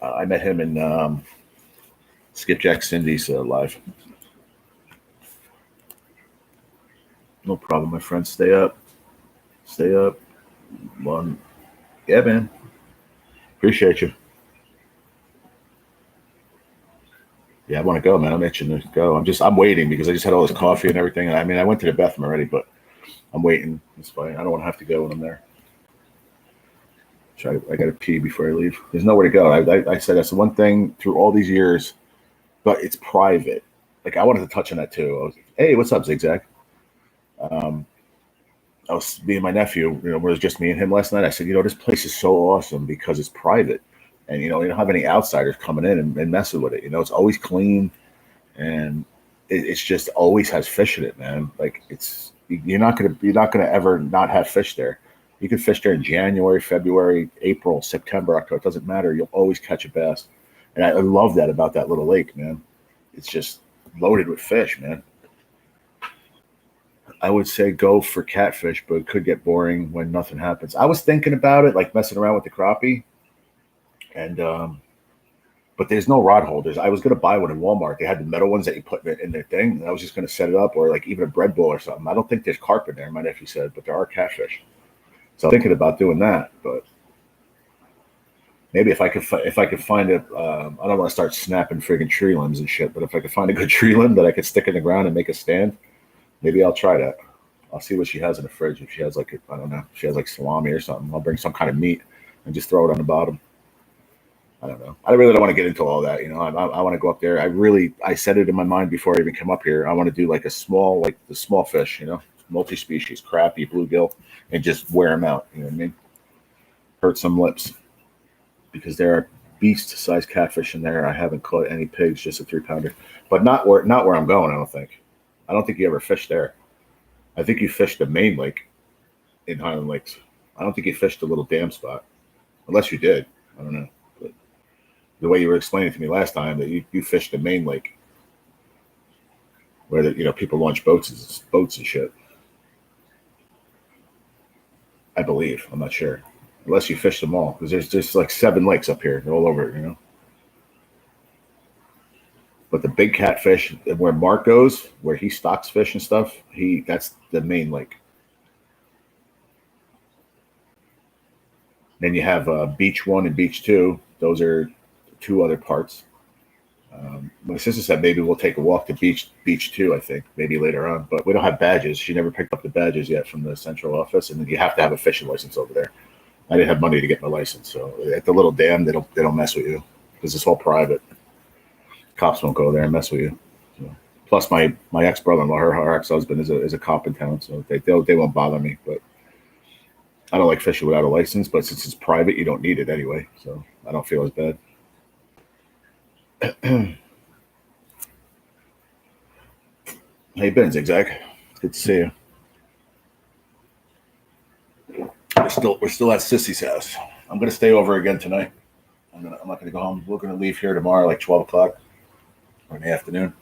I met him in Skipjack Cindy's live. No problem, my friend. Stay up. Stay up. One. Yeah, man. Appreciate you. Yeah, I want to go, man. I'm itching to go. I'm waiting because I just had all this coffee and everything. And I went to the bathroom already, but I'm waiting. It's fine. I don't want to have to go when I'm there. I got to pee before I leave. There's nowhere to go. I said that's the one thing through all these years, but it's private. I wanted to touch on that too. I was like, hey, what's up, Zigzag? I was me and my nephew, it was just me and him last night. I said, this place is so awesome because it's private. And, you don't have any outsiders coming in and messing with it. It's always clean. And it's just always has fish in it, man. You're not gonna ever not have fish there. You can fish there in January, February, April, September, October. It doesn't matter. You'll always catch a bass. And I love that about that little lake, man. It's just loaded with fish, man. I would say go for catfish, but it could get boring when nothing happens. I was thinking about it, messing around with the crappie. And but there's no rod holders. I was going to buy one in Walmart. They had the metal ones that you put in their thing. And I was just going to set it up, or even a bread bowl or something. I don't think there's carp in there, my nephew said, but there are catfish. So I'm thinking about doing that. But maybe if I could find it, I don't want to start snapping friggin' tree limbs and shit. But if I could find a good tree limb that I could stick in the ground and make a stand, maybe I'll try that. I'll see what she has in the fridge. If she has I don't know, if she has salami or something, I'll bring some kind of meat and just throw it on the bottom. I don't know. I really don't want to get into all that. I want to go up there. I said it in my mind before I even came up here. I want to do a small, the small fish, multi-species, crappie, bluegill, and just wear them out. You know what I mean? Hurt some lips because there are beast-sized catfish in there. I haven't caught any pigs, just a 3-pounder, but not where I'm going. I don't think you ever fished there. I think you fished the main lake in Highland Lakes. I don't think you fished the little dam spot, unless you did. I don't know. But the way you were explaining to me last time that you fished the main lake, where people launch boats and shit. I believe. I'm not sure, unless you fished them all, because there's just 7 lakes up here. They're all over, But the big catfish, where Mark goes, where he stocks fish and stuff, that's the main lake. Then you have Beach 1 and Beach 2. Those are 2 other parts. My sister said maybe we'll take a walk to Beach 2, I think, maybe later on. But we don't have badges. She never picked up the badges yet from the central office. And then you have to have a fishing license over there. I didn't have money to get my license, so at the little dam, they don't mess with you because it's all private. Cops won't go there and mess with you. So, plus, my ex brother-in-law, her ex husband is a cop in town, so they won't bother me. But I don't like fishing without a license. But since it's private, you don't need it anyway, so I don't feel as bad. How you been, Zigzag? Good to see you. We're still at Sissy's house. I'm gonna stay over again tonight. I'm not gonna go home. We're gonna leave here tomorrow, like 12 o'clock or in the afternoon.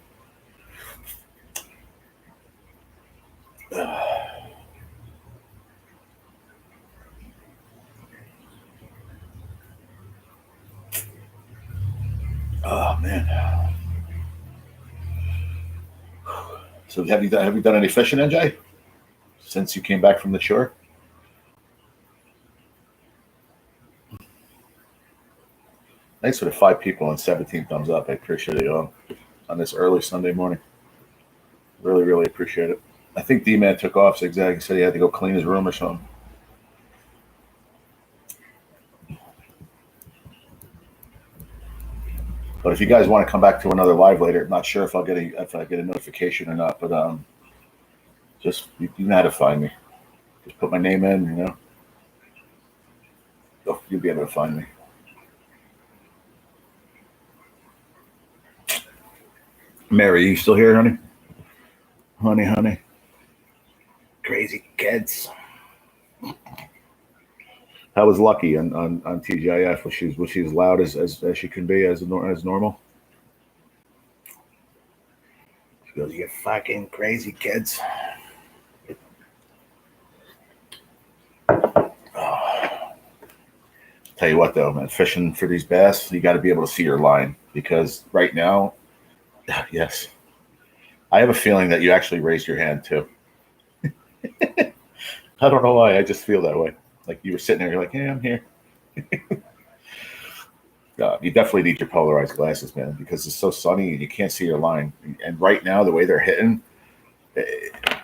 Oh man. So have you done any fishing, NJ, since you came back from the shore? Thanks for the 5 people and 17 thumbs up. I appreciate it all on this early Sunday morning. Really, really appreciate it. I think D-Man took off. Zigzag. He said he had to go clean his room or something. But if you guys want to come back to another live later, I'm not sure if I get a notification or not. But just you know how to find me. Just put my name in. You know, you'll be able to find me. Mary, you still here, honey? Honey. Crazy kids. How was Lucky on TGIF? Was she as loud as she can be as normal? She goes, "You fucking crazy kids." Oh. Tell you what though, man, fishing for these bass, you got to be able to see your line because right now, yes, I have a feeling that you actually raised your hand too. I don't know why. I just feel that way. Like you were sitting there, you're like, "Yeah, I'm here." You definitely need your polarized glasses, man, because it's so sunny and you can't see your line. And right now, the way they're hitting,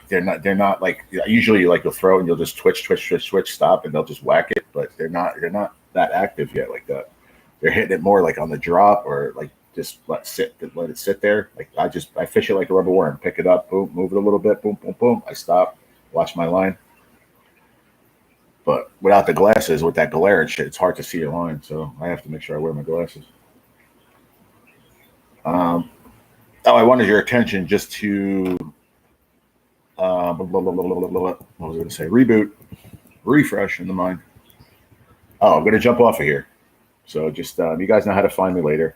they're not like usually like you'll throw and you'll just twitch, stop, and they'll just whack it. But they're not that active yet like that. They're hitting it more like on the drop or like just let it sit there. Like I fish it like a rubber worm, pick it up, boom, move it a little bit, boom, boom, boom. I stop, watch my line. But without the glasses, with that glare and shit, it's hard to see your line. So I have to make sure I wear my glasses. I wanted your attention just to what was I going to say? Reboot, refresh in the mind. Oh, I'm going to jump off of here. So just you guys know how to find me later.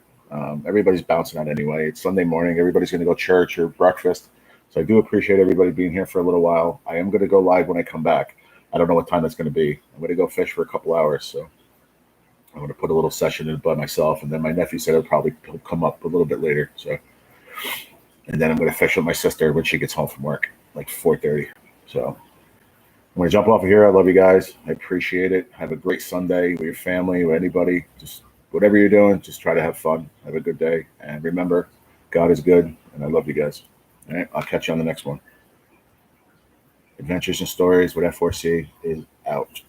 Everybody's bouncing out anyway. It's Sunday morning. Everybody's going to go church or breakfast. So I do appreciate everybody being here for a little while. I am going to go live when I come back. I don't know what time that's going to be. I'm going to go fish for a couple hours. So I'm going to put a little session in by myself. And then my nephew said he'll come up a little bit later. So, and then I'm going to fish with my sister when she gets home from work, like 4:30. So I'm going to jump off of here. I love you guys. I appreciate it. Have a great Sunday with your family, with anybody. Just whatever you're doing, just try to have fun. Have a good day. And remember, God is good. And I love you guys. All right. I'll catch you on the next one. Adventures and Stories with F4C is out.